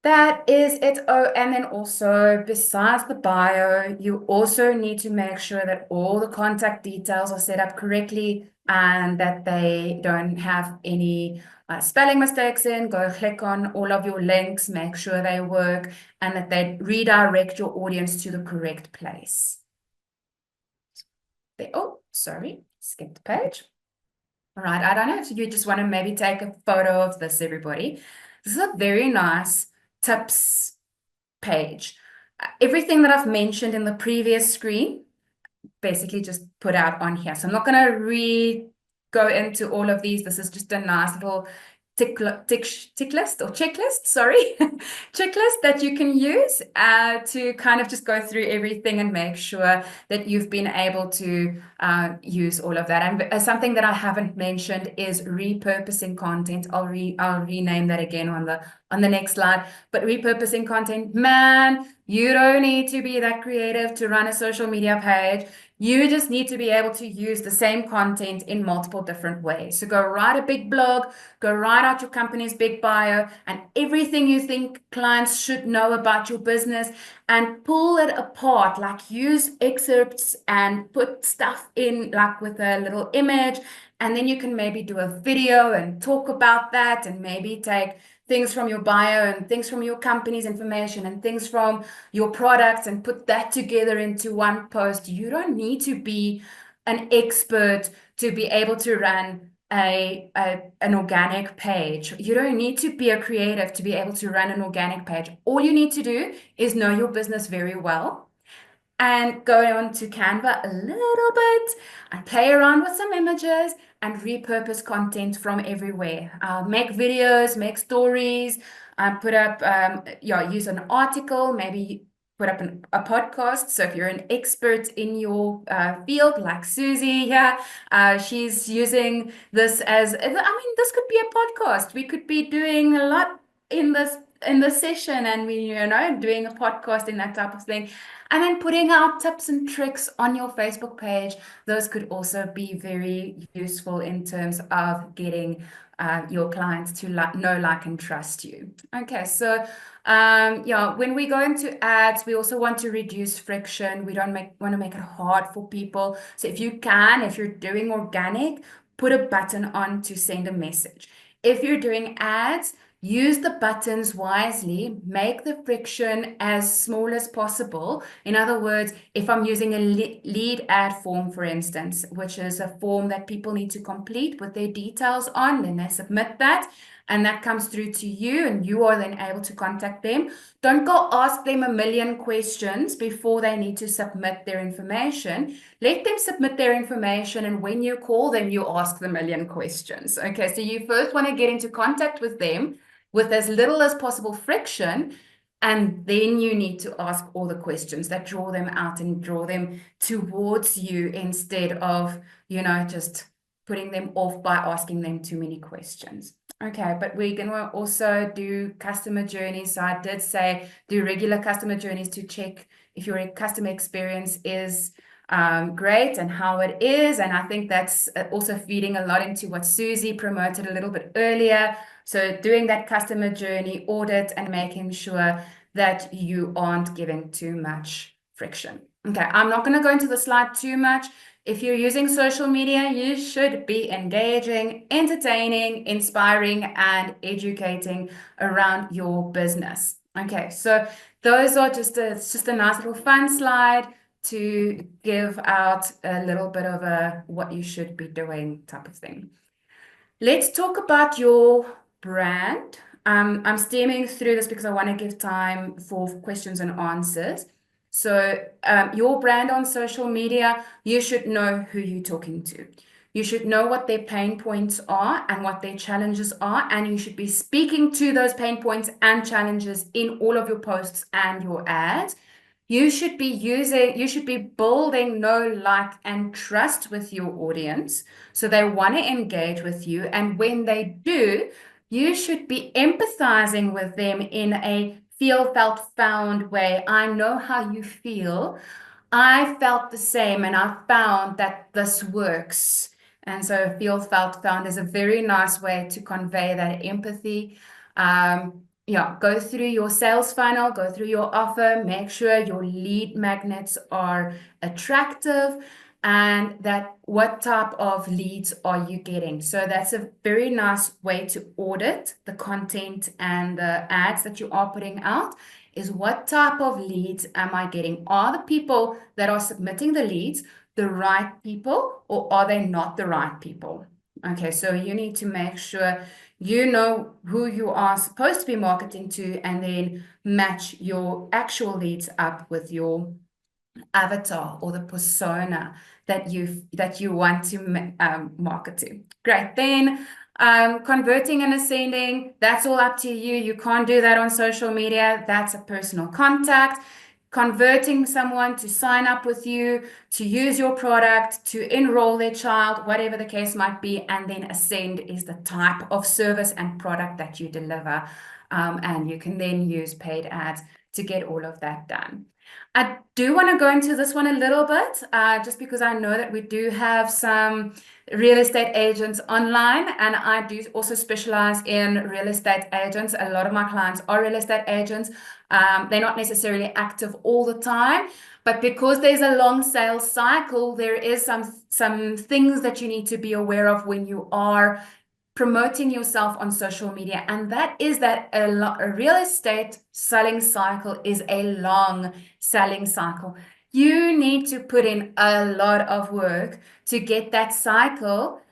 That is it. Oh, and then also, besides the bio, you also need to make sure that all the contact details are set up correctly and that they don't have any spelling mistakes in. Go click on all of your links, make sure they work, and that they redirect your audience to the correct place. Oh, sorry, skipped the page. All right, I don't know if you just want to maybe take a photo of this, everybody. This is a very nice tips page. Everything that I've mentioned in the previous screen, basically just put out on here. So I'm not going to go into all of these. This is just a nice little tick list or checklist, sorry, checklist that you can use to kind of just go through everything and make sure that you've been able to use all of that. And something that I haven't mentioned is repurposing content. I'll rename that again on the next slide. But repurposing content, man, you don't need to be that creative to run a social media page. You just need to be able to use the same content in multiple different ways. So go write a big blog, go write out your company's big bio and everything you think clients should know about your business and pull it apart, like use excerpts and put stuff in like with a little image. And then you can maybe do a video and talk about that and maybe take things from your bio and things from your company's information and things from your products and put that together into one post. You don't need to be an expert to be able to run an organic page. You don't need to be a creative to be able to run an organic page. All you need to do is know your business very well and go on to Canva a little bit and play around with some images and repurpose content from everywhere. Make videos, make stories, put up, use an article, maybe put up a podcast. So if you're an expert in your field, like Suze here, she's using this as, I mean, this could be a podcast. We could be doing a lot in this session and doing a podcast and that type of thing. And then putting out tips and tricks on your Facebook page. Those could also be very useful in terms of getting your clients to know, like, and trust you. Okay, so when we go into ads, we also want to reduce friction. We don't want to make it hard for people. So if you're doing organic, put a button on to send a message. If you're doing ads, use the buttons wisely, make the friction as small as possible. In other words, if I'm using a lead ad form, for instance, which is a form that people need to complete with their details on, then they submit that, and that comes through to you, and you are then able to contact them. Don't go ask them a million questions before they need to submit their information. Let them submit their information, and when you call them, you ask the million questions. Okay, so you first want to get into contact with them with as little as possible friction, and then you need to ask all the questions that draw them out and draw them towards you instead of, just putting them off by asking them too many questions. Okay, but we're going to also do customer journeys. So I did say do regular customer journeys to check if your customer experience is great and how it is. And I think that's also feeding a lot into what Suze promoted a little bit earlier. So doing that customer journey audit and making sure that you aren't giving too much friction. Okay, I'm not going to go into the slide too much. If you're using social media, you should be engaging, entertaining, inspiring, and educating around your business. Okay, so those are it's just a nice little fun slide to give out a little bit of a what you should be doing type of thing. Let's talk about your brand. I'm steaming through this because I want to give time for questions and answers. So your brand on social media, you should know who you're talking to. You should know what their pain points are and what their challenges are, and you should be speaking to those pain points and challenges in all of your posts and your ads. You should be building know, like, and trust with your audience. So they want to engage with you. And when they do, you should be empathizing with them in a feel, felt, found way. I know how you feel. I felt the same, and I found that this works. And so feel, felt, found is a very nice way to convey that empathy. Yeah, go through your sales funnel, go through your offer, make sure your lead magnets are attractive, and that what type of leads are you getting. So that's a very nice way to audit the content and the ads that you are putting out, is what type of leads am I getting? Are the people that are submitting the leads the right people, or are they not the right people? Okay, so you need to make sure you know who you are supposed to be marketing to, and then match your actual leads up with your avatar or the persona that you want to market to. Great. Then converting and ascending, that's all up to you. You can't do that on social media. That's a personal contact. Converting someone to sign up with you, to use your product, to enroll their child, whatever the case might be. And then ascend is the type of service and product that you deliver. And you can then use paid ads to get all of that done. I do want to go into this one a little bit, just because I know that we do have some real estate agents online, and I do also specialize in real estate agents. A lot of my clients are real estate agents. They're not necessarily active all the time, but because there's a long sales cycle, there is some things that you need to be aware of when you are promoting yourself on social media. And that is that a real estate selling cycle is a long selling cycle. You need to put in a lot of work to get that cycle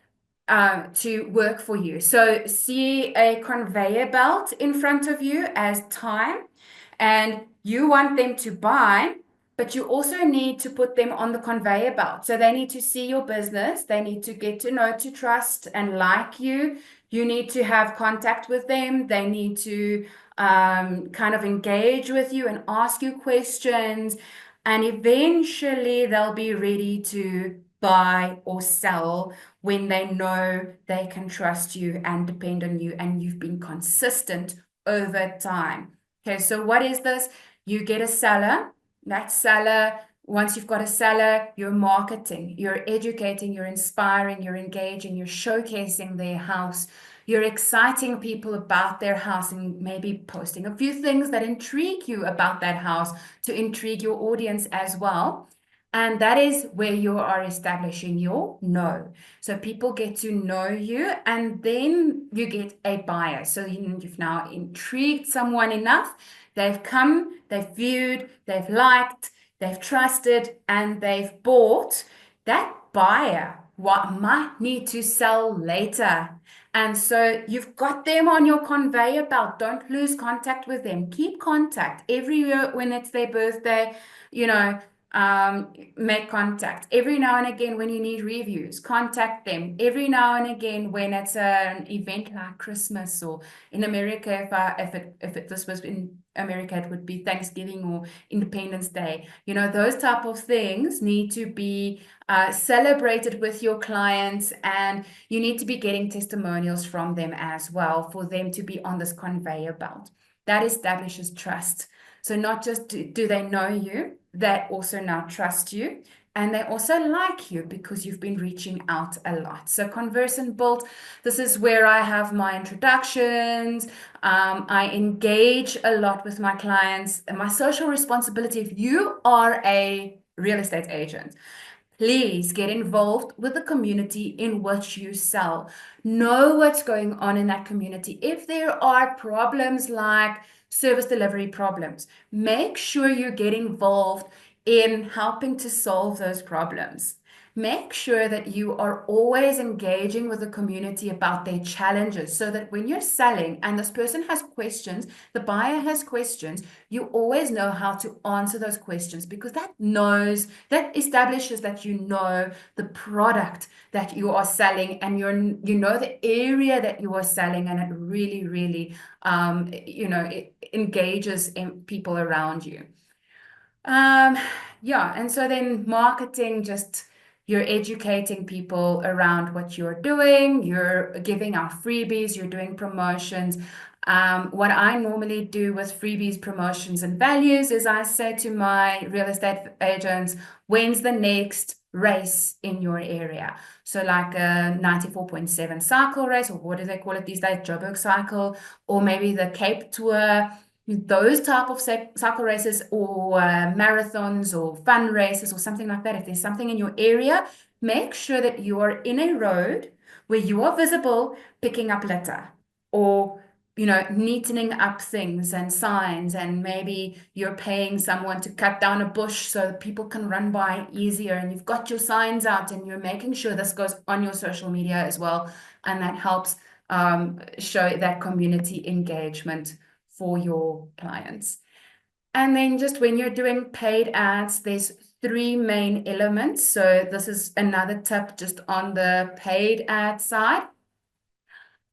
to work for you. So see a conveyor belt in front of you as time, and you want them to buy, but you also need to put them on the conveyor belt. So they need to see your business. They need to get to know, to trust, and like you. You need to have contact with them. They need to kind of engage with you and ask you questions. And eventually they'll be ready to buy or sell when they know they can trust you and depend on you, and you've been consistent over time. Okay, so what is this? You get a seller. That seller, once you've got a seller, you're marketing, you're educating, you're inspiring, you're engaging, you're showcasing their house, you're exciting people about their house, and maybe posting a few things that intrigue you about that house to intrigue your audience as well. And that is where you are establishing your know. So people get to know you, and then you get a buyer. So you've now intrigued someone enough. They've come, they've viewed, they've liked, they've trusted, and they've bought. That buyer might need to sell later. And so you've got them on your conveyor belt. Don't lose contact with them. Keep contact every year when it's their birthday, you know, make contact every now and again. When you need reviews, contact them every now and again. When it's an event like Christmas, or in America, if this was in America, it would be Thanksgiving or Independence Day. You know, those type of things need to be celebrated with your clients, and you need to be getting testimonials from them as well for them to be on this conveyor belt. That establishes trust. So not just do they know you, they also now trust you, and they also like you because you've been reaching out a lot. So converse and build. This is where I have my introductions. I engage a lot with my clients. And my social responsibility, if you are a real estate agent, please get involved with the community in which you sell. Know what's going on in that community. If there are problems like service delivery problems, make sure you get involved in helping to solve those problems. make sure that you are always engaging with the community about their challenges, so that when you're selling and this person has questions, the buyer has questions, you always know how to answer those questions, because that establishes that you know the product that you are selling, and you know the area that you are selling, and it really, really it engages in people around you. Yeah, and so then marketing, just you're educating people around what you're doing, you're giving out freebies, you're doing promotions. What I normally do with freebies, promotions, and values is I say to my real estate agents, when's the next race in your area? So like a 94.7 cycle race, or what do they call it these days, Joburg cycle, or maybe the Cape Tour, those type of cycle races, or marathons or fun races or something like that. If there's something in your area, make sure that you are in a road where you are visible, picking up litter, or neatening up things and signs, and maybe you're paying someone to cut down a bush so that people can run by easier, and you've got your signs out, and you're making sure this goes on your social media as well, and that helps show that community engagement for your clients. And then just when you're doing paid ads, there's 3 main elements. So this is another tip just on the paid ad side.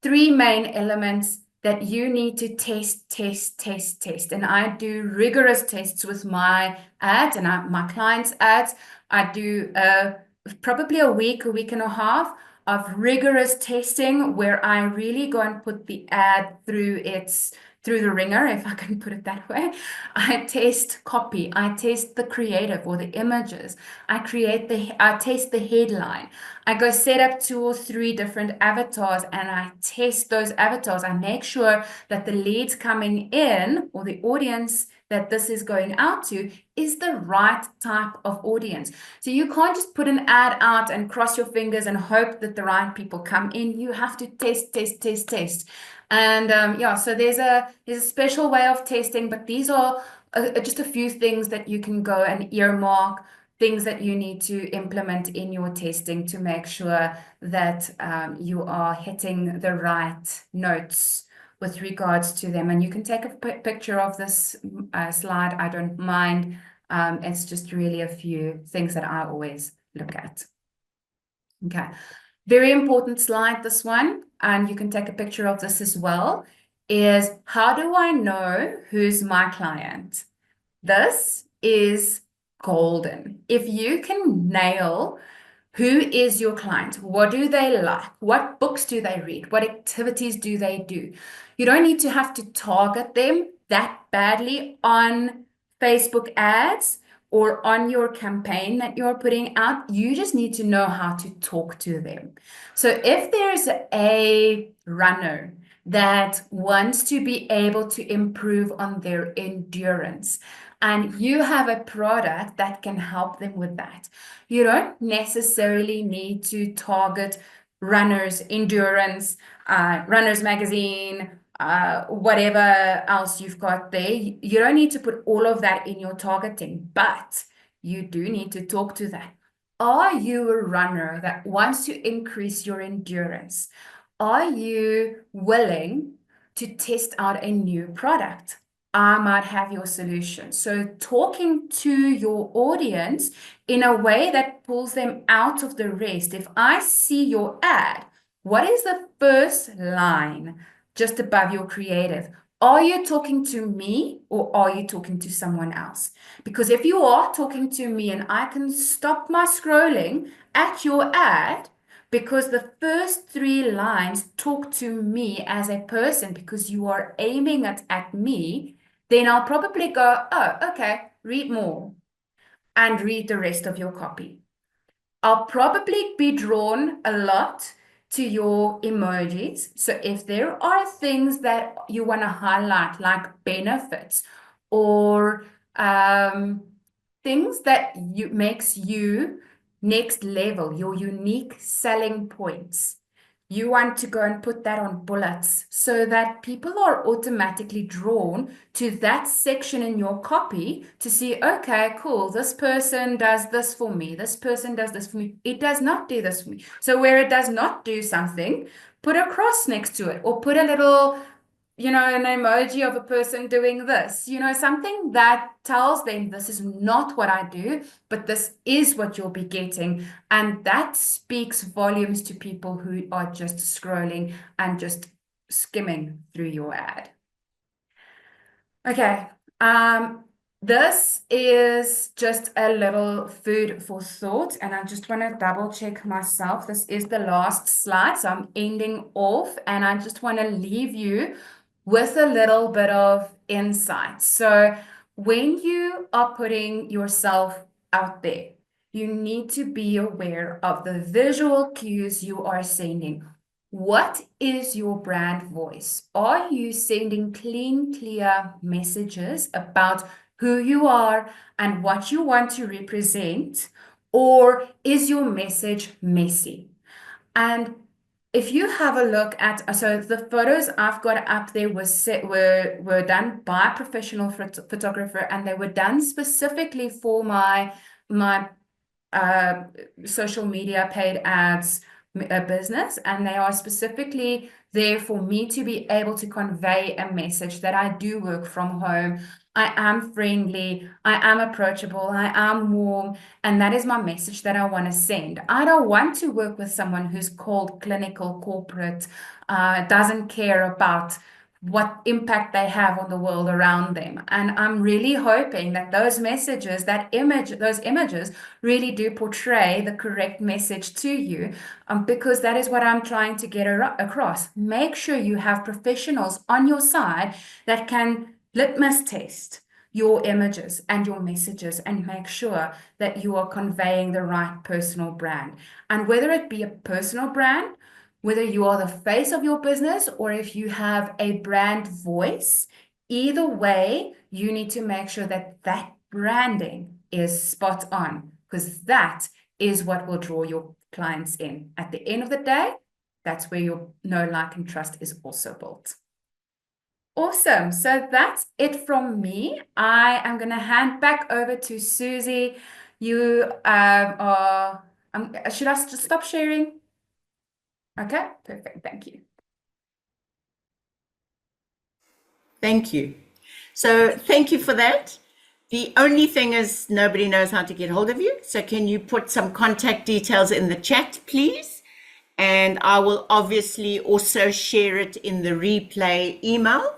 3 main elements that you need to test. And I do rigorous tests with my ads and my clients' ads. I do probably a week and a half of rigorous testing, where I really go and put the ad through the ringer, if I can put it that way. I test copy, I test the creative or the images, I test the headline. I go set up 2 or 3 different avatars, and I test those avatars. I make sure that the leads coming in, or the audience that this is going out to, is the right type of audience. So you can't just put an ad out and cross your fingers and hope that the right people come in. You have to test. And so there's a special way of testing, but these are just a few things that you can go and earmark, things that you need to implement in your testing to make sure that you are hitting the right notes with regards to them. And you can take a picture of this slide, I don't mind. It's just really a few things that I always look at. Okay, very important slide, this one, and you can take a picture of this as well, is how do I know who's my client? This is golden. If you can nail who is your client, what do they like, what books do they read, what activities do they do, you don't need to have to target them that badly on Facebook ads or on your campaign that you're putting out. You just need to know how to talk to them. So if there's a runner that wants to be able to improve on their endurance, and you have a product that can help them with that, you don't necessarily need to target runners, endurance, runners magazine, whatever else you've got there. You don't need to put all of that in your targeting, but you do need to talk to that. Are you a runner that wants to increase your endurance? Are you willing to test out a new product? I might have your solution. So talking to your audience in a way that pulls them out of the rest. If I see your ad, what is the first line just above your creative? Are you talking to me, or are you talking to someone else? Because if you are talking to me, and I can stop my scrolling at your ad, because the first 3 lines talk to me as a person, because you are aiming it at me, then I'll probably go, oh, okay, read more, and read the rest of your copy. I'll probably be drawn a lot to your emojis. So if there are things that you want to highlight, like benefits or things that makes you next level, your unique selling points, you want to go and put that on bullets so that people are automatically drawn to that section in your copy to see, okay, cool, this person does this for me, this person does this for me. It does not do this for me. So where it does not do something, put a cross next to it, or put a little, an emoji of a person doing this, something that tells them this is not what I do, but this is what you'll be getting. And that speaks volumes to people who are just scrolling and just skimming through your ad. Okay. This is just a little food for thought, and I just want to double check myself. This is the last slide, so I'm ending off, and I just want to leave you with a little bit of insight. So when you are putting yourself out there, you need to be aware of the visual cues you are sending. What is your brand voice? Are you sending clean, clear messages about who you are and what you want to represent? Or is your message messy? And if you have a look at, so the photos I've got up there were done by a professional photographer, and they were done specifically for my social media paid ads business, and they are specifically there for me to be able to convey a message that I do work from home. I am friendly, I am approachable, I am warm, and that is my message that I want to send. I don't want to work with someone who's cold, clinical, corporate, doesn't care about what impact they have on the world around them. And I'm really hoping that those messages, those images really do portray the correct message to you, because that is what I'm trying to get across. Make sure you have professionals on your side that can litmus test your images and your messages and make sure that you are conveying the right personal brand. And whether it be a personal brand, whether you are the face of your business or if you have a brand voice, either way, you need to make sure that that branding is spot on, because that is what will draw your clients in. At the end of the day, that's where your know, like, and trust is also built. Awesome. So that's it from me. I am going to hand back over to Suze. You should I just stop sharing? Okay, perfect. Thank you. Thank you. So thank you for that. The only thing is nobody knows how to get hold of you. So can you put some contact details in the chat, please? And I will obviously also share it in the replay email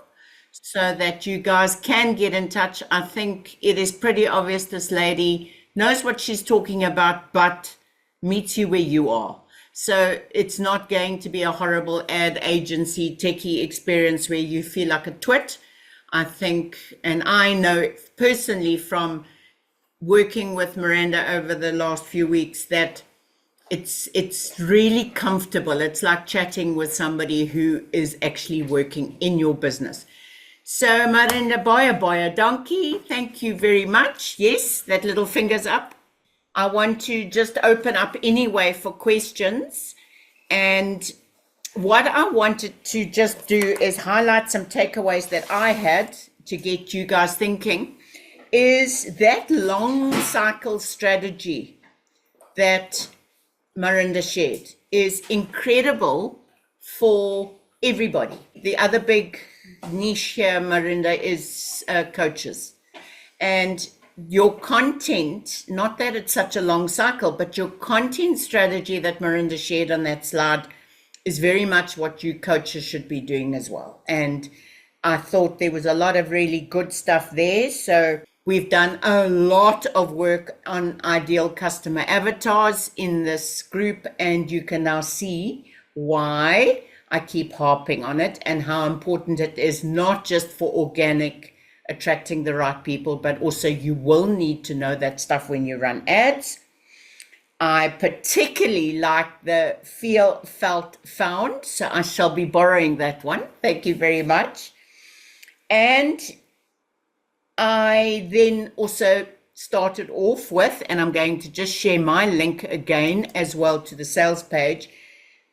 so that you guys can get in touch. I think it is pretty obvious this lady knows what she's talking about, but meets you where you are. So it's not going to be a horrible ad agency techie experience where you feel like a twit. I think, and I know personally from working with Marinda over the last few weeks, that it's really comfortable. It's like chatting with somebody who is actually working in your business. So Marinda, Bouwer, donkey, thank you very much. Yes, that little finger's up. I want to just open up anyway for questions. And what I wanted to just do is highlight some takeaways that I had to get you guys thinking, is that long cycle strategy that Marinda shared is incredible for everybody. The other big niche here, Marinda, is coaches. And your content, not that it's such a long cycle, but your content strategy that Marinda shared on that slide is very much what you coaches should be doing as well. And I thought there was a lot of really good stuff there. So we've done a lot of work on ideal customer avatars in this group, and you can now see why I keep harping on it and how important it is, not just for organic attracting the right people, but also you will need to know that stuff when you run ads. I particularly like the feel, felt, found, so I shall be borrowing that one. Thank you very much. And I then also started off with, and I'm going to just share my link again as well to the sales page,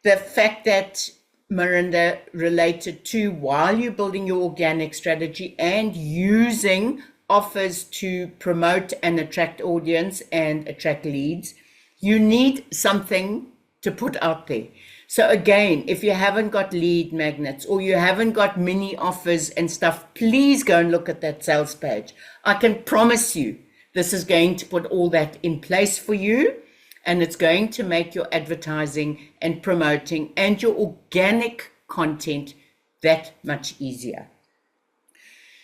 the fact that Marinda related to while you're building your organic strategy and using offers to promote and attract audience and attract leads, you need something to put out there. So again, if you haven't got lead magnets or you haven't got mini offers and stuff, please go and look at that sales page. I can promise you this is going to put all that in place for you, and it's going to make your advertising and promoting and your organic content that much easier.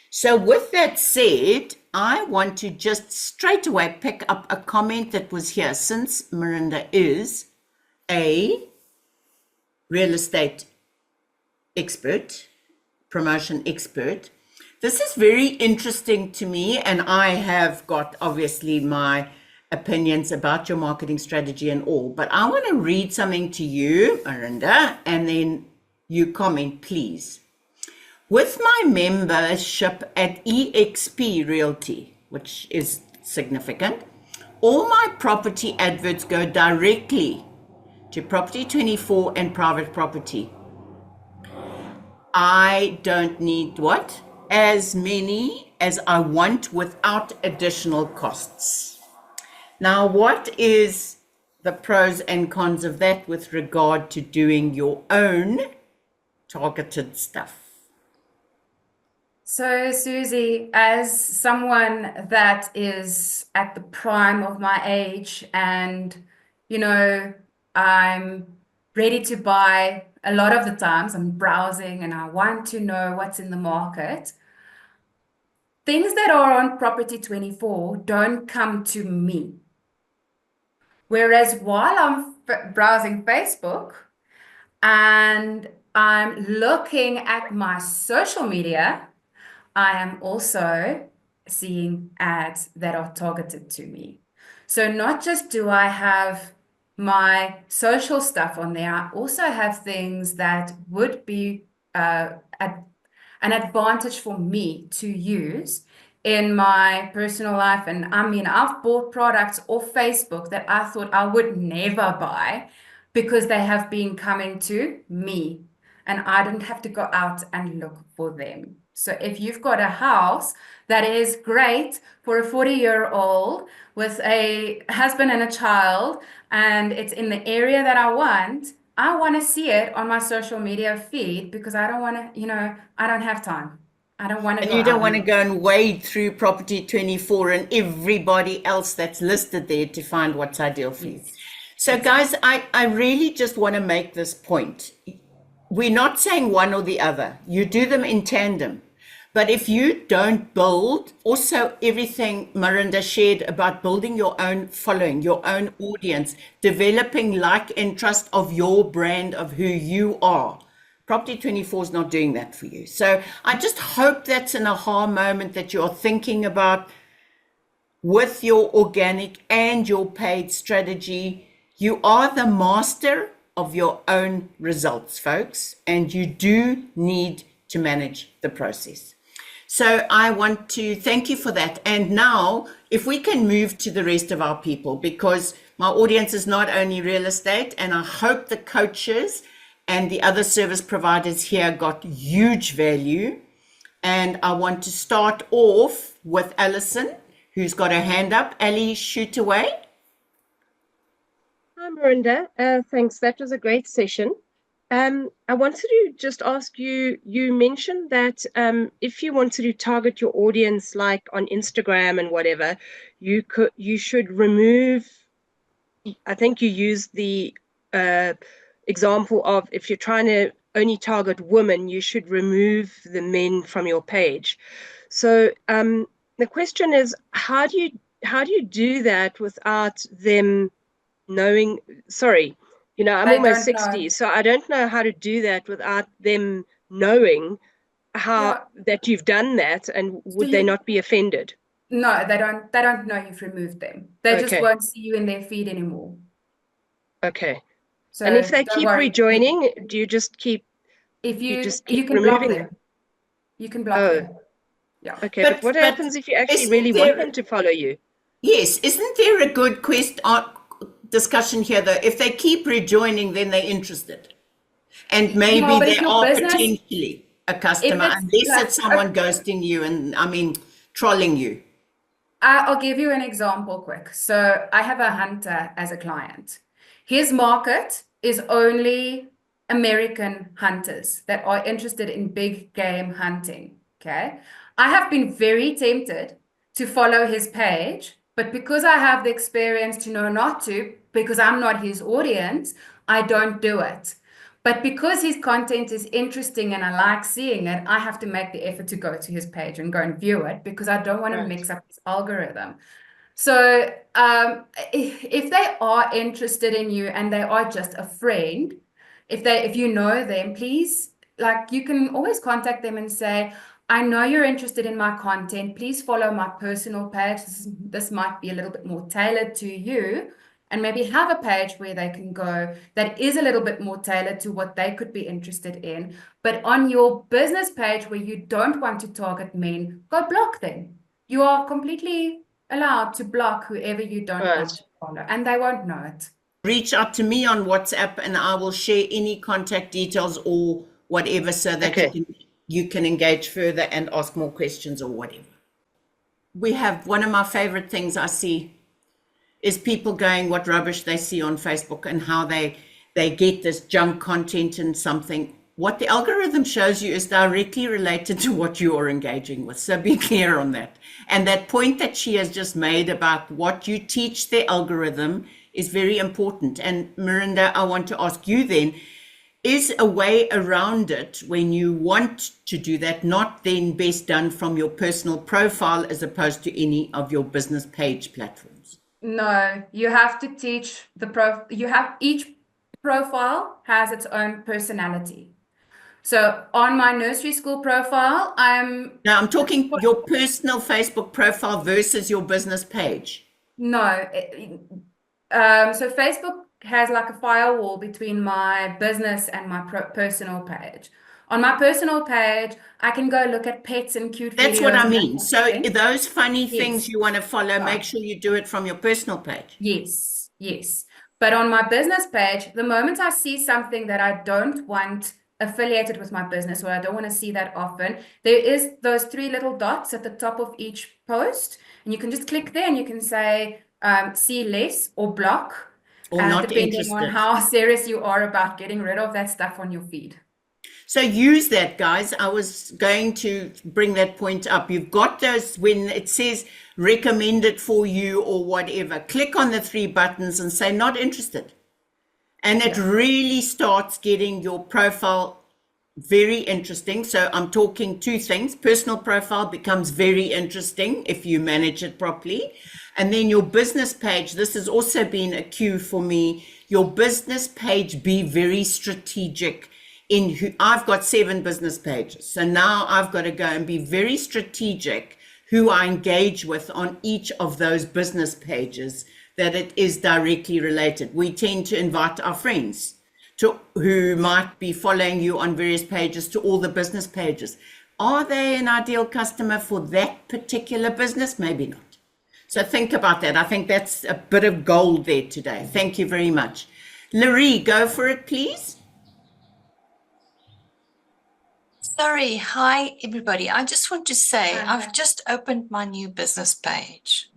So with that said, I want to just straight away pick up a comment that was here. Since Marinda is a real estate expert, promotion expert, this is very interesting to me, and I have got obviously my opinions about your marketing strategy and all, but I want to read something to you, Marinda, and then you comment, please. With my membership at EXP Realty, which is significant, all my property adverts go directly to Property 24 and private property. I don't need what? As many as I want without additional costs. Now, what is the pros and cons of that with regard to doing your own targeted stuff? So, Susie, as someone that is at the prime of my age and, I'm ready to buy a lot of the times, I'm browsing and I want to know what's in the market. Things that are on Property 24 don't come to me. Whereas while I'm browsing Facebook and I'm looking at my social media, I am also seeing ads that are targeted to me. So not just do I have my social stuff on there, I also have things that would be an advantage for me to use in my personal life. And I mean, I've bought products off Facebook that I thought I would never buy because they have been coming to me and I didn't have to go out and look for them. So if you've got a house that is great for a 40-year-old with a husband and a child, and it's in the area that I want to see it on my social media feed because I don't want to, I don't have time. I don't want to. And you don't want to go and wade through Property 24 and everybody else that's listed there to find what's ideal for you. So guys, I really just want to make this point. We're not saying one or the other. You do them in tandem. But if you don't build, also everything Marinda shared about building your own following, your own audience, developing like and trust of your brand, of who you are, Property 24 is not doing that for you. So I just hope that's an aha moment that you're thinking about with your organic and your paid strategy. You are the master of your own results, folks, and you do need to manage the process. So I want to thank you for that. And now, if we can move to the rest of our people, because my audience is not only real estate, and I hope the coaches and the other service providers here got huge value. And I want to start off with Alison, who's got her hand up. Ali, shoot away. Hi, Marinda. Thanks. That was a great session. I wanted to just ask you, you mentioned that if you wanted to target your audience like on Instagram and whatever, you should remove, I think you used the example of if you're trying to only target women, you should remove the men from your page. So the question is, how do you do that without them knowing? Sorry, I'm almost 60, so I don't know how to do that without them knowing how that you've done that, and would they not be offended? No, they don't know you've removed them. They just won't see you in their feed anymore. Okay. So and if they keep rejoining, do you just keep you can block them. You can block them. Yeah. Okay, but what happens if you actually really want them to follow you? Yes, isn't there a good discussion here, though. If they keep rejoining, then they're interested. And maybe but they if your are business, potentially a customer, it's unless like it's someone ghosting you and, I mean, trolling you. I'll give you an example quick. So I have a hunter as a client. His market is only American hunters that are interested in big game hunting. Okay. I have been very tempted to follow his page, but because I have the experience to know not to, because I'm not his audience, I don't do it. But because his content is interesting and I like seeing it, I have to make the effort to go to his page and go and view it because I don't want to mix up his algorithm. So if they are interested in you and they are just a friend, if you know them, please, like, you can always contact them and say, I know you're interested in my content. Please follow my personal page. This might be a little bit more tailored to you. And maybe have a page where they can go that is a little bit more tailored to what they could be interested in. But on your business page where you don't want to target men, go block them. You are completely allowed to block whoever you don't want to follow, and they won't know it. Reach out to me on WhatsApp and I will share any contact details or whatever so that you can engage further and ask more questions or whatever. We have one of my favorite things I see is people going what rubbish they see on Facebook and how they get this junk content and something. What the algorithm shows you is directly related to what you are engaging with. So be clear on that. And that point that she has just made about what you teach the algorithm is very important. And Marinda, I want to ask you then, is a way around it when you want to do that not then best done from your personal profile as opposed to any of your business page platforms? No, you have to teach each profile has its own personality. So on my nursery school profile, I'm talking your personal Facebook profile versus your business page. No, so Facebook has like a firewall between my business and my personal page. On my personal page, I can go look at pets and cute videos. That's what I mean. So those funny things you want to follow, make sure you do it from your personal page. Yes, yes. But on my business page, the moment I see something that I don't want affiliated with my business or I don't want to see that often, there is those 3 little dots at the top of each post, and you can just click there and you can say see less or block, or not depending interested on how serious you are about getting rid of that stuff on your feed. So use that, guys. I was going to bring that point up. You've got those when it says recommended for you or whatever. Click on the 3 buttons and say not interested. And it really starts getting your profile very interesting. So I'm talking 2 things. Personal profile becomes very interesting if you manage it properly. And then your business page, this has also been a cue for me. Your business page, be very strategic. I've got 7 business pages. So now I've got to go and be very strategic who I engage with on each of those business pages, that it is directly related. We tend to invite our friends who might be following you on various pages to all the business pages. Are they an ideal customer for that particular business? Maybe not. So think about that. I think that's a bit of gold there today. Thank you very much. Larry, go for it, please. Sorry. Hi, everybody. I just want to say I've just opened my new business page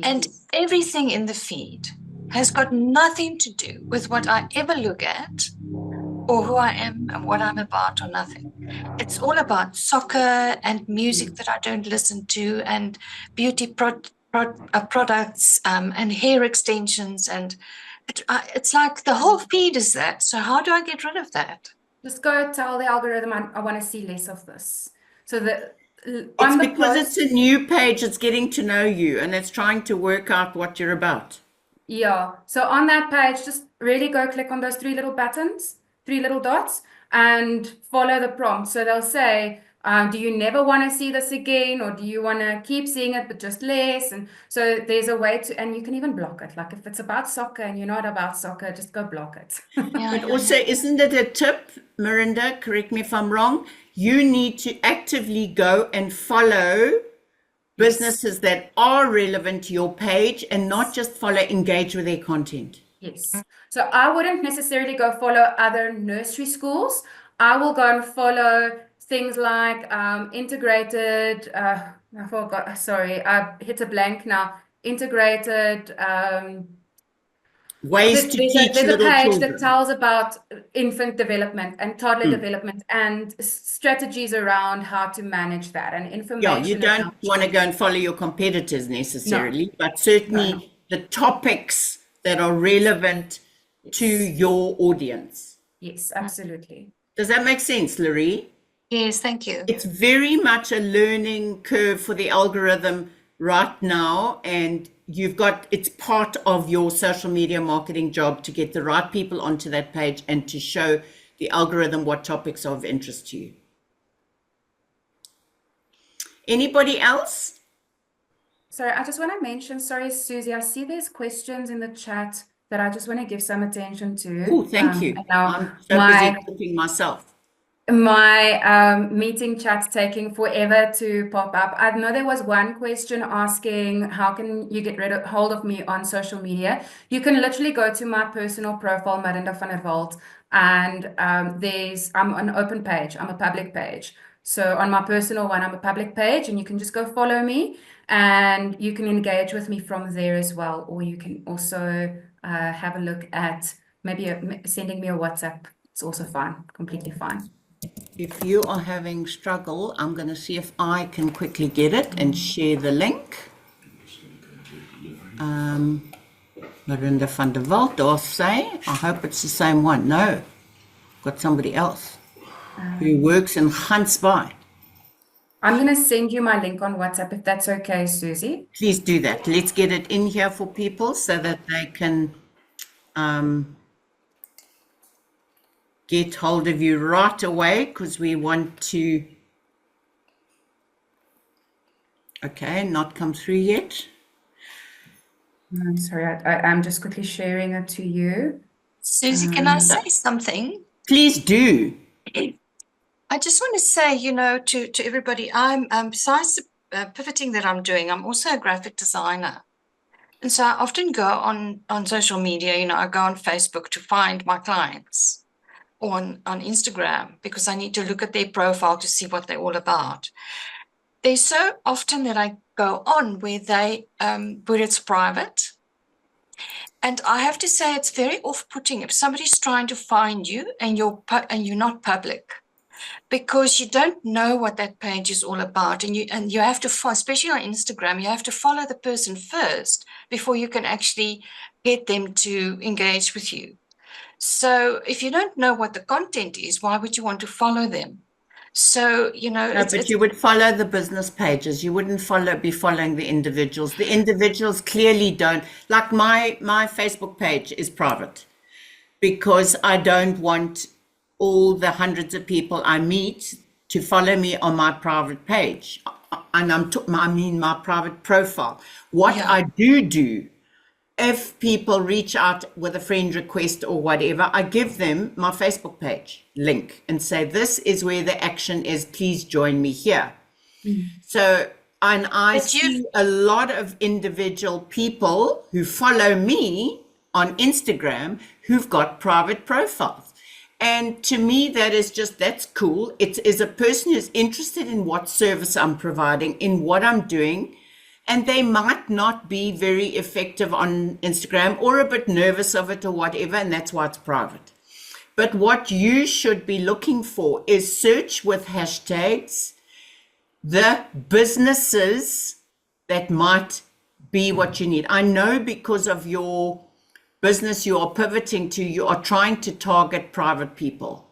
and everything in the feed has got nothing to do with what I ever look at or who I am and what I'm about or nothing. It's all about soccer and music that I don't listen to and beauty products and hair extensions. And it's like the whole feed is that. So how do I get rid of that? Just go tell the algorithm I want to see less of this. So that it's because it's a new page, it's getting to know you and it's trying to work out what you're about. Yeah. So on that page, just really go click on those 3 little buttons, 3 little dots, and follow the prompt. So they'll say, do you never want to see this again, or do you want to keep seeing it but just less? And so there's a way to, and you can even block it. Like if it's about soccer and you're not about soccer, just go block it. But also, isn't it a tip, Marinda, correct me if I'm wrong, you need to actively go and follow businesses that are relevant to your page and not just follow, engage with their content. Yes. So I wouldn't necessarily go follow other nursery schools. I will go and follow things like integrated, I forgot, sorry, I hit a blank now. Integrated, Ways to teach there's a little page that children. tells about infant development and toddler development and strategies around how to manage that and Yeah, information. you don't about want to go and follow your competitors necessarily, No. but certainly the topics that are relevant to your audience. Yes, absolutely. Does that make sense, Larry? Yes, thank you. It's very much a learning curve for the algorithm right now, and it's part of your social media marketing job to get the right people onto that page and to show the algorithm what topics are of interest to you. Anybody else? Sorry, I just want to mention, sorry, Susie, I see there's questions in the chat that I just want to give some attention to. Oh, thank you. And now I'm so busy talking myself. My meeting chat's taking forever to pop up. I know there was one question asking, how can you get hold of me on social media? You can literally go to my personal profile, Marinda van der Walt, and I'm an open page. I'm a public page. So on my personal one, I'm a public page, and you can just go follow me, and you can engage with me from there as well. Or you can also have a look at maybe sending me a WhatsApp. It's also fine, completely fine. If you are having struggle, I'm going to see if I can quickly get it and share the link. Marinda van der Walt, say. I hope it's the same one. No, got somebody else who works in Gansbaai. I'm going to send you my link on WhatsApp if that's okay, Susie. Please do that. Let's get it in here for people so that they can get hold of you right away, because we want to. Okay, not come through yet. I'm sorry, I'm just quickly sharing it to you. Susie, can I say something? Please do. I just want to say, to everybody, I'm besides the pivoting that I'm doing, I'm also a graphic designer. And so I often go on social media, I go on Facebook to find my clients, or on Instagram, because I need to look at their profile to see what they're all about. There's so often that I go on where it's private. And I have to say it's very off-putting if somebody's trying to find you and you're not public, because you don't know what that page is all about. And you have to follow, especially on Instagram, you have to follow the person first before you can actually get them to engage with you. So if you don't know what the content is, why would you want to follow them? So, No, but you would follow the business pages. You wouldn't be following the individuals. The individuals clearly don't. Like my Facebook page is private, because I don't want all the hundreds of people I meet to follow me on my private page. And I mean my private profile. What I do, if people reach out with a friend request or whatever, I give them my Facebook page link and say, this is where the action is. Please join me here. So, and I see a lot of individual people who follow me on Instagram who've got private profiles. And to me, that's cool. It is a person who's interested in what service I'm providing, in what I'm doing. And they might not be very effective on Instagram, or a bit nervous of it or whatever, and that's why it's private. But what you should be looking for is search with hashtags the businesses that might be what you need. I know because of your business you are pivoting to, you are trying to target private people.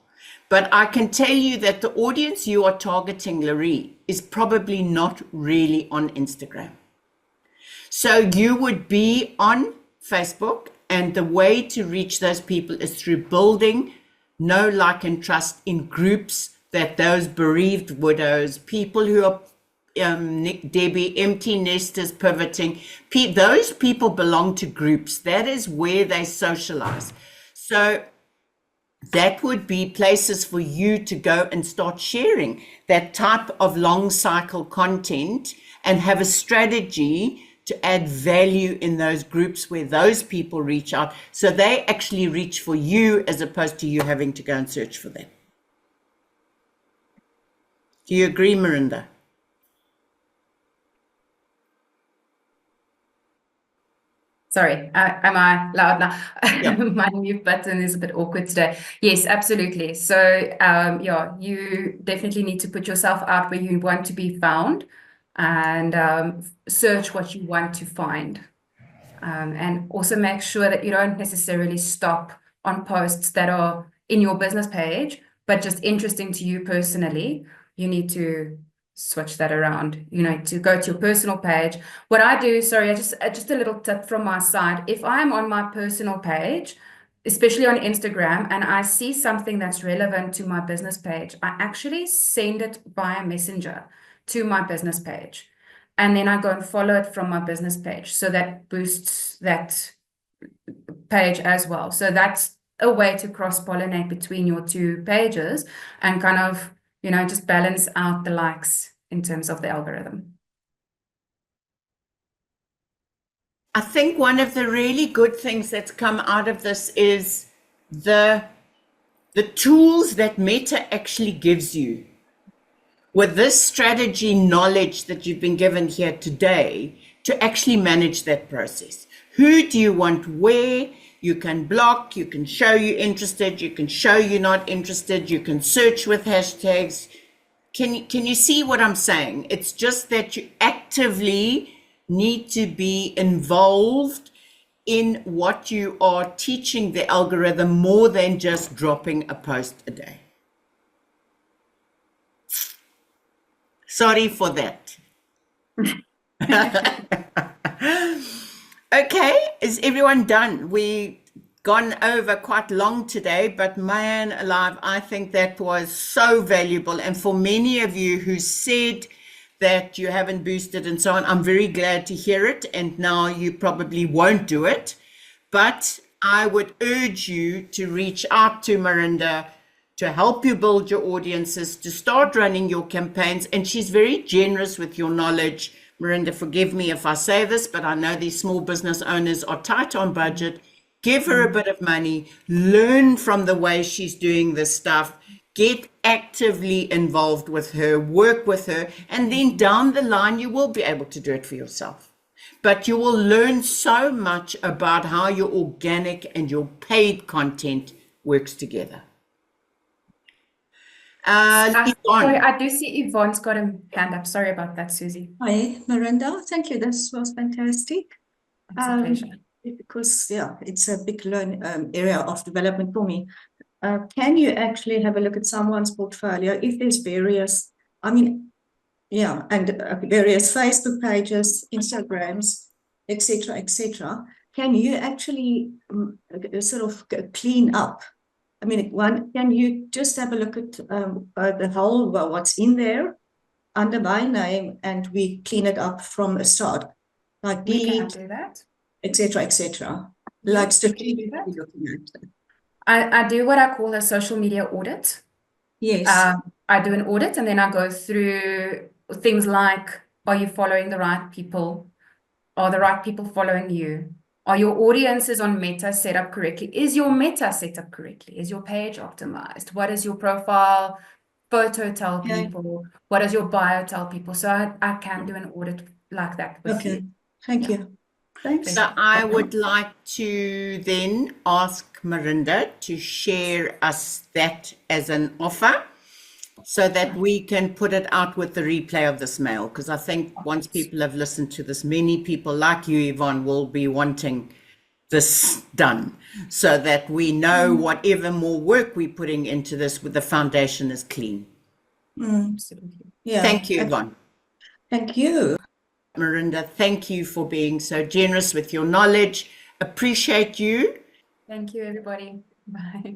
But I can tell you that the audience you are targeting, Larry, is probably not really on Instagram. So you would be on Facebook, and the way to reach those people is through building know, like, and trust in groups that those bereaved widows, people who are, Debbie, empty nesters pivoting, those people belong to groups. That is where they socialize. So that would be places for you to go and start sharing that type of long cycle content and have a strategy to add value in those groups where those people reach out, so they actually reach for you as opposed to you having to go and search for them. Do you agree, Marinda? Sorry, am I loud now? Yeah. My mute button is a bit awkward today. Yes, absolutely. So, yeah, you definitely need to put yourself out where you want to be found, and search what you want to find. And also make sure that you don't necessarily stop on posts that are in your business page, but just interesting to you personally. You need to switch that around, to go to your personal page. What I do, sorry, just a little tip from my side. If I'm on my personal page, especially on Instagram, and I see something that's relevant to my business page, I actually send it via Messenger to my business page. And then I go and follow it from my business page. So that boosts that page as well. So that's a way to cross-pollinate between your two pages and kind of, just balance out the likes in terms of the algorithm. I think one of the really good things that's come out of this is the tools that Meta actually gives you. With this strategy knowledge that you've been given here today, to actually manage that process. Who do you want where? You can block, you can show you're interested, you can show you're not interested, you can search with hashtags. Can you see what I'm saying? It's just that you actively need to be involved in what you are teaching the algorithm more than just dropping a post a day. Sorry for that. Okay, is everyone done? We've gone over quite long today, but man alive, I think that was so valuable. And for many of you who said that you haven't boosted and so on, I'm very glad to hear it. And now you probably won't do it. But I would urge you to reach out to Marinda to help you build your audiences, to start running your campaigns. And she's very generous with your knowledge. Marinda, forgive me if I say this, but I know these small business owners are tight on budget. Give her a bit of money, learn from the way she's doing this stuff, get actively involved with her, work with her, and then down the line, you will be able to do it for yourself. But you will learn so much about how your organic and your paid content works together. Sorry, I do see Yvonne's got a hand up. Sorry about that, Susie. Hi, Marinda. Thank you. This was fantastic. It's a pleasure. Because, yeah, it's a big area of development for me. Can you actually have a look at someone's portfolio if there's various, and various Facebook pages, Instagrams, etc. Can you actually sort of clean up? Can you just have a look at the whole, what's in there under my name, and we clean it up from the start, like We can delete, do that. etc. Like strategic that. looking at. I do what I call a social media audit. Yes. I do an audit and then I go through things like, are you following the right people? Are the right people following you? Are your audiences on Meta set up correctly? Is your Meta set up correctly? Is your page optimized? What does your profile photo tell people? What does your bio tell people? So I can do an audit like that with you. Thank you. Thanks. So I would like to then ask Marinda to share us that as an offer so that we can put it out with the replay of this mail. Because I think once people have listened to this, many people like you, Yvonne, will be wanting this done so that we know whatever more work we're putting into this, with the foundation is clean. Absolutely. Yeah. Thank you, Yvonne. Thank you. Marinda, thank you for being so generous with your knowledge. Appreciate you. Thank you, everybody. Bye.